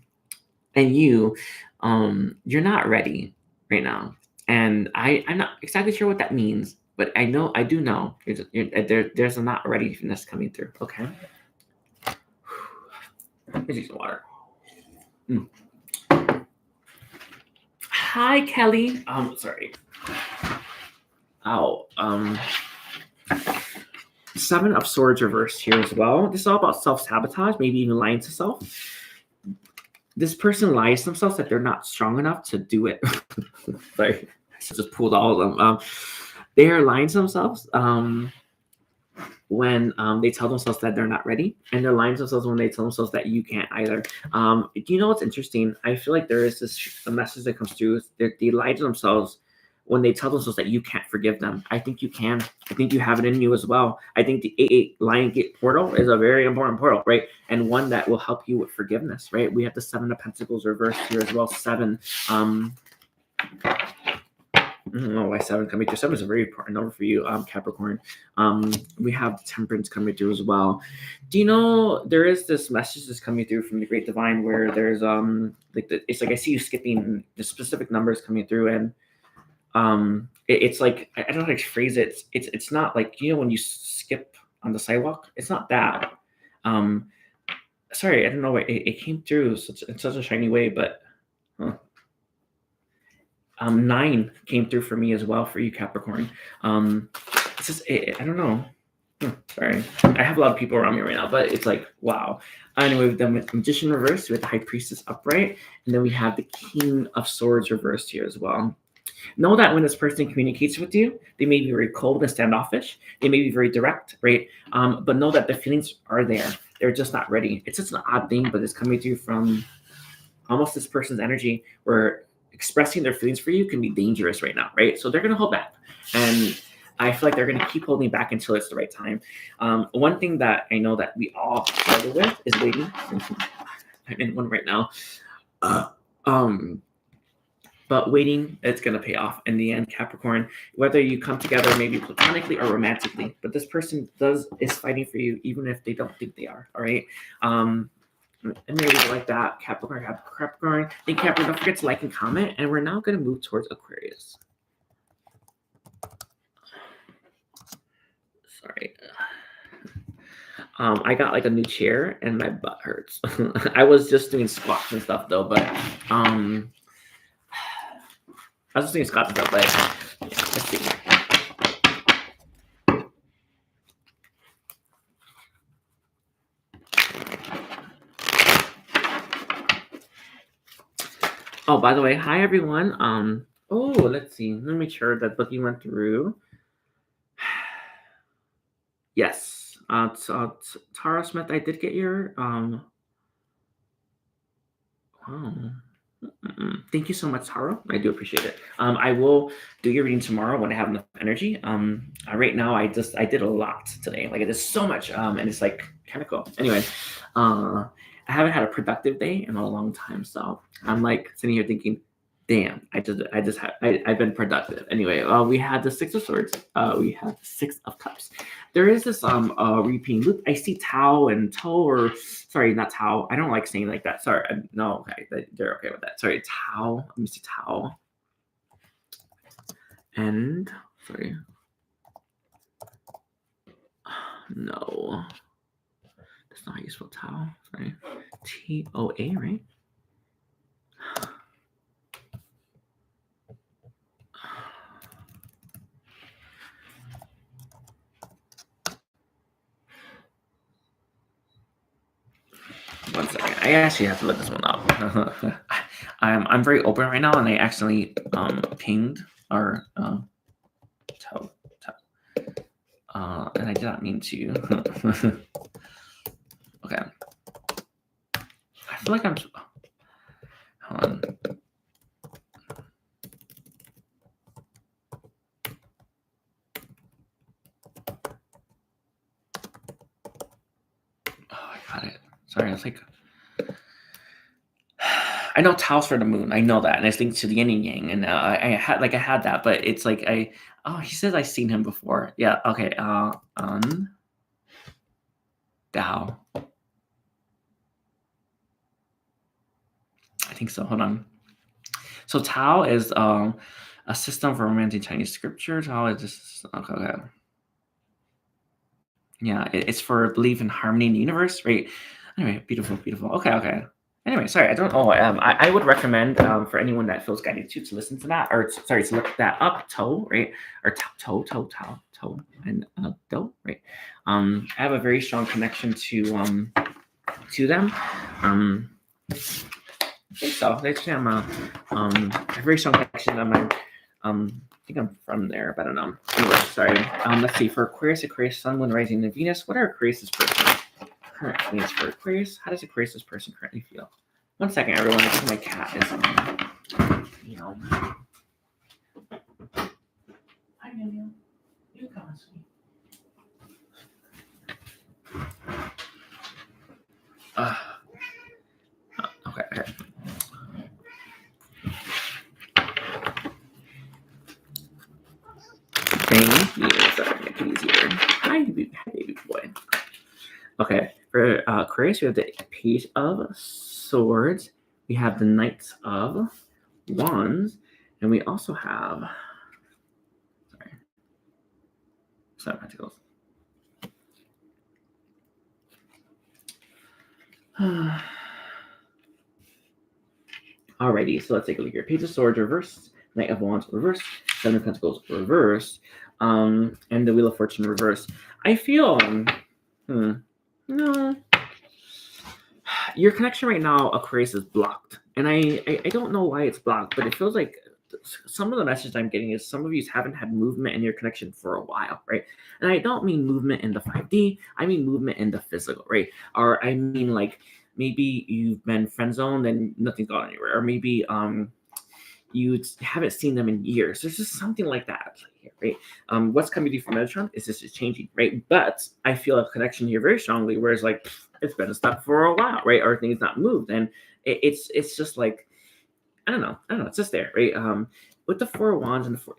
you, you're not ready right now. And I'm not exactly sure what that means, but I do know there's a not readiness coming through. Okay. Let me drink some water. Hi, Kelly. Sorry. Ow. 7 of Swords reversed here as well. This is all about self-sabotage, maybe even lying to self. This person lies to themselves that they're not strong enough to do it. Sorry, I just pulled all of them. They are lying to themselves when they tell themselves that they're not ready, and they're lying to themselves when they tell themselves that you can't either. Do you know what's interesting? I feel like there is a message that comes through. They lie to themselves when they tell themselves that you can't forgive them. I think you can. I think you have it in you as well. I think the 8-8 Lion Gate portal is a very important portal, right? And one that will help you with forgiveness, right? We have the 7 of Pentacles reversed here as well. 7. I don't know why 7 coming through. 7 is a very important number for you, Capricorn. We have Temperance coming through as well. Do you know there is this message that's coming through from the Great Divine where there's it's like I see you skipping the specific numbers coming through, and it's like I don't know how to phrase it. It's not like when you skip on the sidewalk. It's not that. Sorry, I don't know why it came through in such a shiny way, but. 9 came through for me as well for you, Capricorn. It's just I don't know. Sorry, I have a lot of people around me right now, but it's like wow. Anyway, we've done with Magician reversed, with the High Priestess upright, and then we have the King of Swords reversed here as well. Know that when this person communicates with you, they may be very cold and standoffish. They may be very direct, right? But know that the feelings are there. They're just not ready. It's just an odd thing, but it's coming through from almost this person's energy where expressing their feelings for you can be dangerous right now, right? So they're going to hold back. And I feel like they're going to keep holding back until it's the right time. One thing that I know that we all struggle with is waiting. I'm in one right now. But waiting, it's going to pay off in the end, Capricorn. Whether you come together maybe platonically or romantically, but this person is fighting for you even if they don't think they are, all right? And maybe like that, Capricorn. Thank you, Capricorn. Don't forget to like and comment. And we're now going to move towards Aquarius. Sorry. I got like a new chair and my butt hurts. I was just doing squats and stuff though, but I was just doing squats and stuff, but yeah, let's see. Oh, by the way, hi everyone. Oh, let's see. Let me make sure that booking went through. Yes. Tara Smith, I did get your oh. Thank you so much, Tara. I do appreciate it. I will do your reading tomorrow when I have enough energy. Right now I did a lot today. Like I did so much. And it's like kind of cool. Anyway, I haven't had a productive day in a long time, so I'm like sitting here thinking, damn, I've been productive. Anyway, we had the Six of Swords. We have the Six of Cups. There is this repeating loop. I see Tau and Toe, or sorry, not Tau. I don't like saying like that. Sorry, no, okay, they're okay with that. Sorry, Tau. Let me see Tau. And sorry, no, that's not how you spell Tau. Sorry, TOA, right? One second. I actually have to look this one up. I'm very open right now, and I accidentally pinged our toe, and I did not mean to. Okay. I feel like I'm. Hold on. Oh, I got it. Sorry, it's like. I know Tao's for the moon. I know that, and I think to the yin and yang, and I had that, but it's like he says I've seen him before. Yeah. Okay. Dao. I think so. Hold on. So Tao is a system for romantic Chinese scripture. Tao is just okay. Yeah, it's for belief in harmony in the universe, right? Anyway, beautiful. Okay. Anyway, sorry, I don't know. I would recommend for anyone that feels guided to listen to that, or sorry, to look that up, toe, right? Or toe, and do, right? I have a very strong connection to them. I think so. They actually have a very strong connection to my I think I'm from there, but I don't know. Anyway, sorry. Let's see. For Aquarius, Sun, Moon, Rising, and Venus, what are Aquarius' person current feelings for Aquarius? How does Aquarius' person currently feel? 1 second, everyone. I think my cat is Hi, Daniel. You come and see. Okay. Thank you. Sorry, make it easier. Hi, baby boy. Okay, for Aquarius, we have the Page of Swords. We have the Knight of Wands, and we also have Seven of Pentacles. Alrighty, so let's take a look here. Page of Swords reverse, Knight of Wands reverse, Seven of Pentacles reverse, and the Wheel of Fortune reverse. I feel no. Your connection right now, Aquarius, is blocked. And I don't know why it's blocked, but it feels like some of the message I'm getting is some of you haven't had movement in your connection for a while, right? And I don't mean movement in the 5D, I mean movement in the physical, right? Or I mean like maybe you've been friend zoned and nothing's gone anywhere, or maybe you haven't seen them in years. There's just something like that here, right? What's coming to you from Metatron is this is changing, right? But I feel a connection here very strongly, where it's like it's been stuck for a while, right? Or things not moved, and it's just like I don't know, it's just there, right? With the Four of Wands and the four,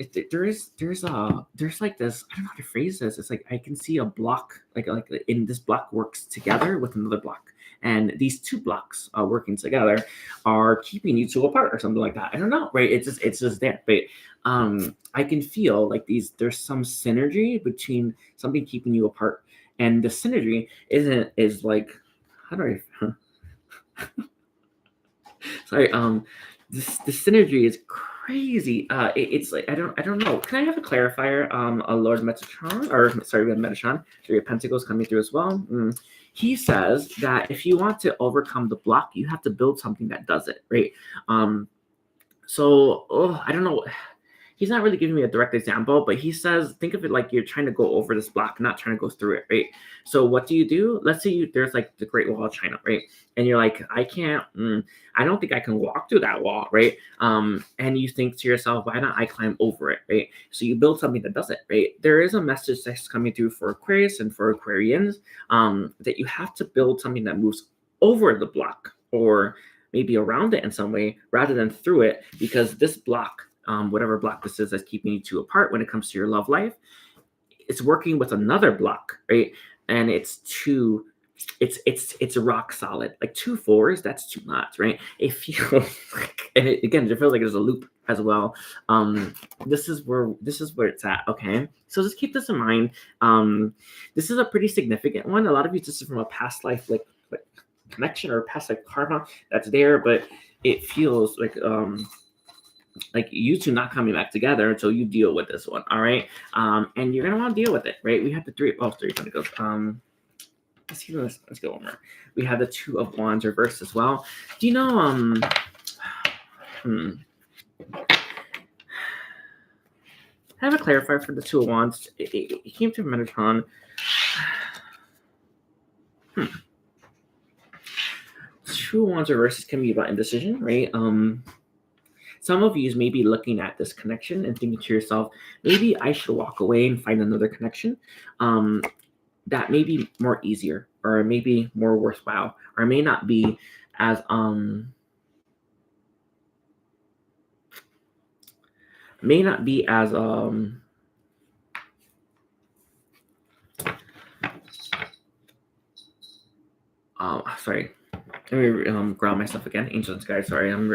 there's like this. I don't know how to phrase this. It's like I can see a block, like in this block works together with another block. And these two blocks working together are keeping you two apart or something like that. I don't know, right? It's just there. But I can feel like there's some synergy between something keeping you apart. And the synergy is like, how do I sorry, the synergy is crazy. It's like I don't know. Can I have a clarifier? A Lord Metatron, or sorry, we have Metatron. Three of Pentacles coming through as well. He says that if you want to overcome the block, you have to build something that does it, right? So, I don't know. He's not really giving me a direct example, but he says, think of it like you're trying to go over this block, not trying to go through it, right? So what do? Let's say there's like the Great Wall of China, right? And you're like, I don't think I can walk through that wall, right? And you think to yourself, why not I climb over it, right? So you build something that does it, right? There is a message that's coming through for Aquarius and for Aquarians, that you have to build something that moves over the block or maybe around it in some way rather than through it, because this block, whatever block this is that's keeping you two apart when it comes to your love life, it's working with another block, right? And it's rock solid. Like 2 4s, that's too much, right? It feels like, and it feels like there's a loop as well. This is where it's at. Okay, so just keep this in mind. This is a pretty significant one. A lot of you, this is from a past life, like connection or past life karma that's there, but it feels like you two not coming back together until you deal with this one. All right, and you're gonna want to deal with it, right? We have the three pentacles. Let's go one more. We have the 2 of Wands reversed as well. Do you know I have a clarifier for the 2 of Wands. It came to Metatron. 2 of Wands reverses can be about indecision, right? Some of you may be looking at this connection and thinking to yourself, maybe I should walk away and find another connection that may be more easier or maybe more worthwhile, or may not be as sorry. Let me ground myself again. Angels and guys, sorry, I'm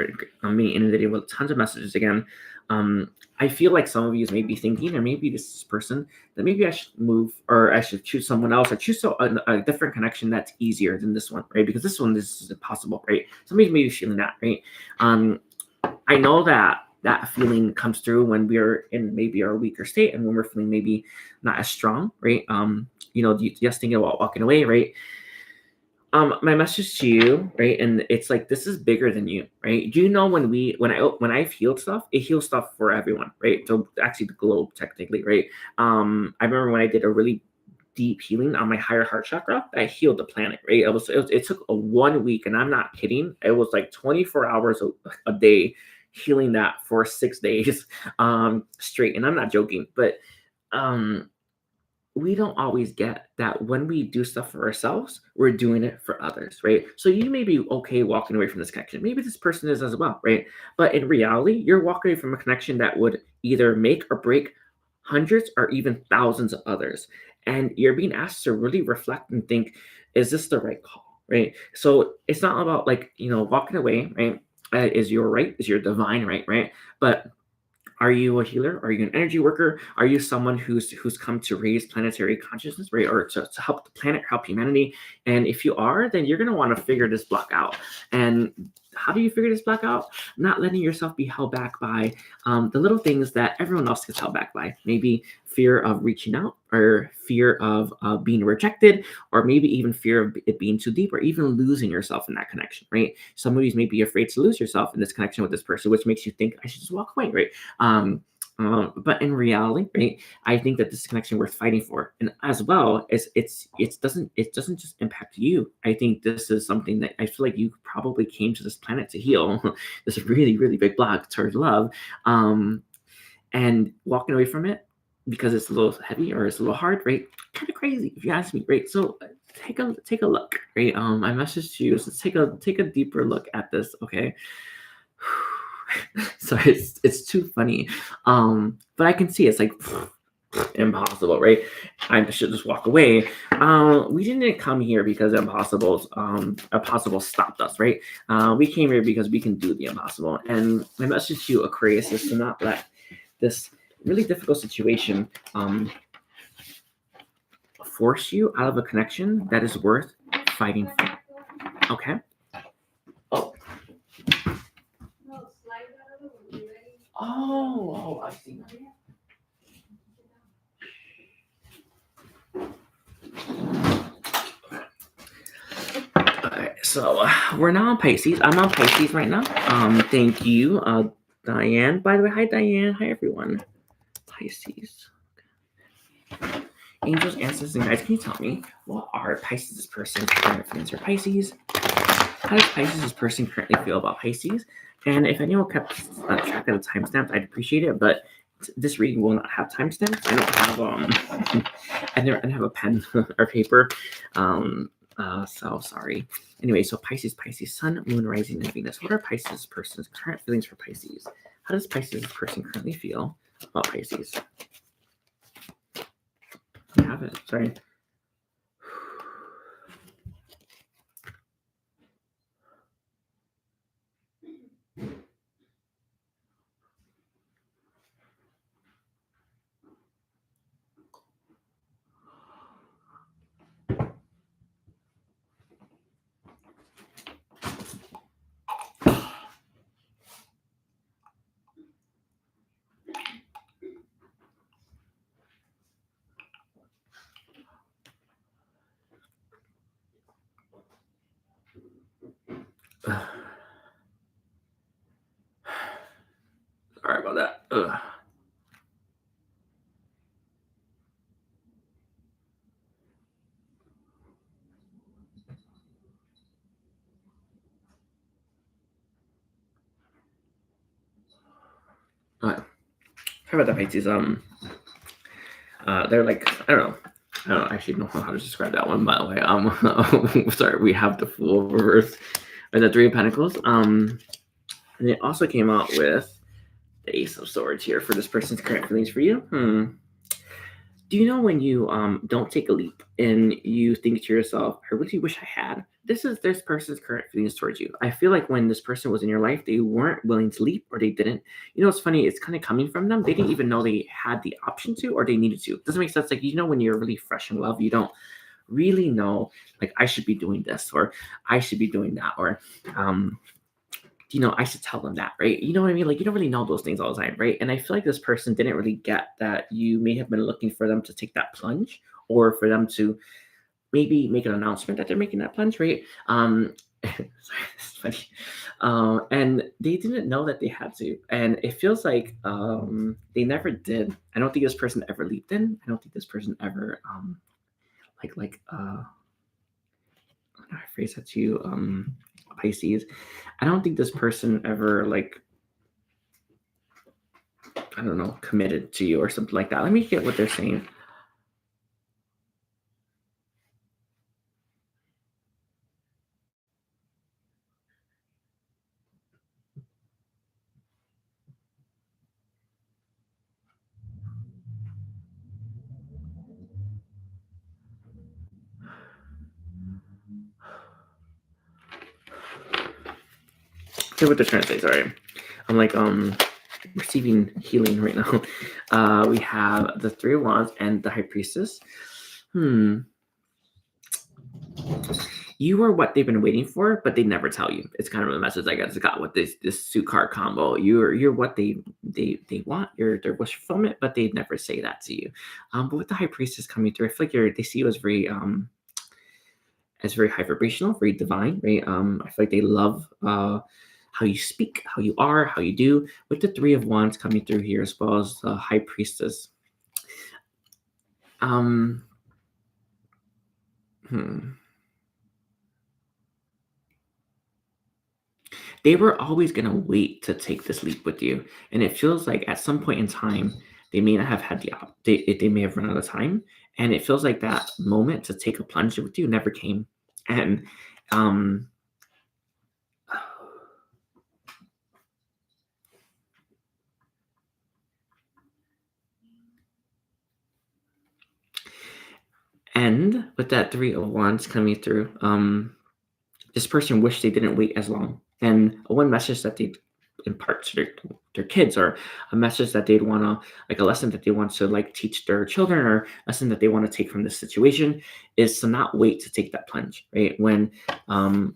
being inundated with tons of messages again. I feel like some of you may be thinking, or maybe this is person, that maybe I should move, or I should choose someone else, or choose a different connection that's easier than this one, right? Because this is impossible, right? Somebody's maybe feeling that, right? I know that feeling comes through when we're in maybe our weaker state, and when we're feeling maybe not as strong, right? Just thinking about walking away, right? My message to you, right? And it's like, this is bigger than you, right? Do you know when I've healed stuff, it heals stuff for everyone, right? So actually the globe technically, right? I remember when I did a really deep healing on my higher heart chakra, I healed the planet, right? It took 1 week, and I'm not kidding. It was like 24 hours a day healing that for 6 days straight. And I'm not joking, but we don't always get that when we do stuff for ourselves, we're doing it for others, right? So you may be okay walking away from this connection. Maybe this person is as well, right? But in reality, you're walking away from a connection that would either make or break hundreds or even thousands of others. And you're being asked to really reflect and think, is this the right call, right? So it's not about walking away, right? Is your right, is your divine right, right? But are you a healer? Are you an energy worker? Are you someone who's come to raise planetary consciousness, right? Or to help the planet, help humanity? And if you are, then you're going to want to figure this block out. And how do you figure this block out? Not letting yourself be held back by the little things that everyone else gets held back by. Maybe fear of reaching out, or fear of being rejected, or maybe even fear of it being too deep, or even losing yourself in that connection, right? Some of you may be afraid to lose yourself in this connection with this person, which makes you think, I should just walk away, right? But in reality, right, I think that this is a connection worth fighting for, and as well as it doesn't just impact you. I think this is something that I feel like you probably came to this planet to heal. This really, really big block towards love, and walking away from it because it's a little heavy or it's a little hard, right? Kind of crazy, if you ask me, right? So take a look, right? My message to you is, let's take a deeper look at this, okay? So it's too funny, but I can see it's like impossible, right? I should just walk away. We didn't come here because impossible stopped us, right? We came here because we can do the impossible. And my message to you, Aquarius, is to not let this really difficult situation force you out of a connection that is worth fighting for. Okay? Oh, I see. All right, so we're now on Pisces. I'm on Pisces right now. Thank you. Diane, by the way. Hi, Diane. Hi, everyone. Pisces. Angels, ancestors, and guides, can you tell me what are Pisces' person's current feelings for Pisces? How does Pisces' person currently feel about Pisces? And if anyone kept track of the timestamps, I'd appreciate it. But this reading will not have timestamps. I don't have I don't have a pen or paper. So sorry. Anyway, so Pisces, Sun, Moon, Rising, and Venus. What are Pisces' person's current feelings for Pisces? How does Pisces' person currently feel about Pisces? I have it. Sorry. Sorry about that. Sorry about that, Pisces. They're like, I don't know. I actually don't know how to describe that one, by the way. Sorry, we have the Fool reverse and the Three of Pentacles. And it also came out with the Ace of Swords here for this person's current feelings for you. Do you know when you don't take a leap and you think to yourself, I really wish I had? This is this person's current feelings towards you. I feel like when this person was in your life, they weren't willing to leap or they didn't. You know, it's funny. It's kind of coming from them. They didn't even know they had the option to or they needed to. Doesn't make sense. Like, you know, when you're really fresh in love, you don't really know, like, I should be doing this or I should be doing that or, I should tell them that, right? You know what I mean? Like, you don't really know those things all the time, right? And I feel like this person didn't really get that you may have been looking for them to take that plunge or for them to maybe make an announcement that they're making that plunge, right? Sorry, it's funny. And they didn't know that they had to. And it feels like they never did. I don't think this person ever leaped in. I don't think this person ever I phrase that to you, Pisces. I don't think this person ever I don't know, committed to you or something like that. Let me get what they're saying. Here's what they're trying to say. Sorry, I'm like receiving healing right now. We have the Three of Wands and the High Priestess. You are what they've been waiting for, but they never tell you. It's kind of a message I guess got with this suit card combo. You're what they want. You're their wish fulfillment, but they never say that to you. But with the High Priestess coming through, I feel like they see you as very high vibrational, very divine, right? I feel like they love how you speak, how you are, how you do. With the Three of Wands coming through here, as well as the High Priestess. They were always going to wait to take this leap with you. And it feels like at some point in time, they may not have had they may have run out of time. And it feels like that moment to take a plunge with you never came. And and with that Three of Wands coming through, this person wished they didn't wait as long. And one message that they impart to their kids, or a message that they'd want to, like a lesson that they want to like teach their children, or a lesson that they want to take from this situation, is to not wait to take that plunge, right? When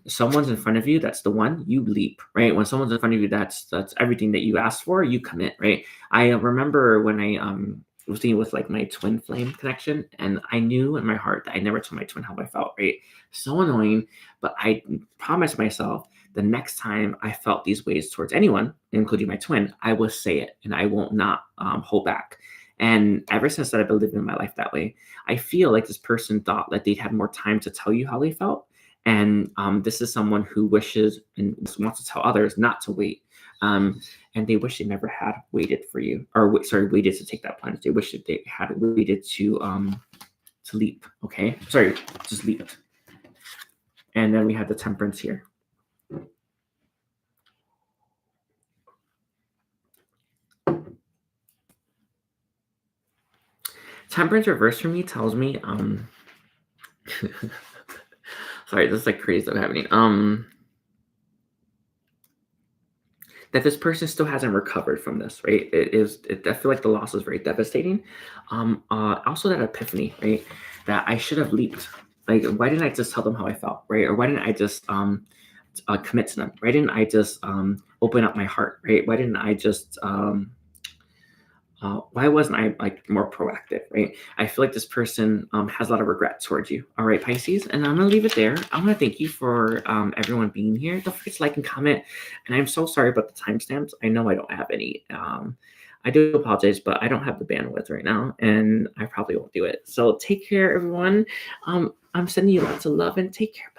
someone's in front of you, that's the one, you leap, right? When someone's in front of you, that's everything that you asked for, you commit, right? I remember when I was dealing with like my twin flame connection, and I knew in my heart that I never told my twin how I felt, right? So annoying, but I promised myself the next time I felt these ways towards anyone, including my twin, I will say it and I won't not hold back. And ever since that, I've been living my life that way. I feel like this person thought that they'd had more time to tell you how they felt. And this is someone who wishes and wants to tell others not to wait. And they wish they never had waited for you, or waited to take that plunge. They wish that they had waited to leap. Okay, sorry, just leaped. And then we have the Temperance here. Temperance reverse for me tells me, sorry, this is like crazy stuff happening. That this person still hasn't recovered from this, right? I feel like the loss is very devastating. Also that epiphany, right? That I should have leaped. Like, why didn't I just tell them how I felt, right? Or why didn't I just commit to them? Why didn't I just open up my heart, right? Why didn't I just why wasn't I like more proactive, right? I feel like this person has a lot of regret towards you. All right, Pisces, and I'm gonna leave it there. I want to thank you for everyone being here. Don't forget to like and comment. And I'm so sorry about the timestamps. I know I don't have any. I do apologize, but I don't have the bandwidth right now, and I probably won't do it. So take care, everyone. I'm sending you lots of love and take care.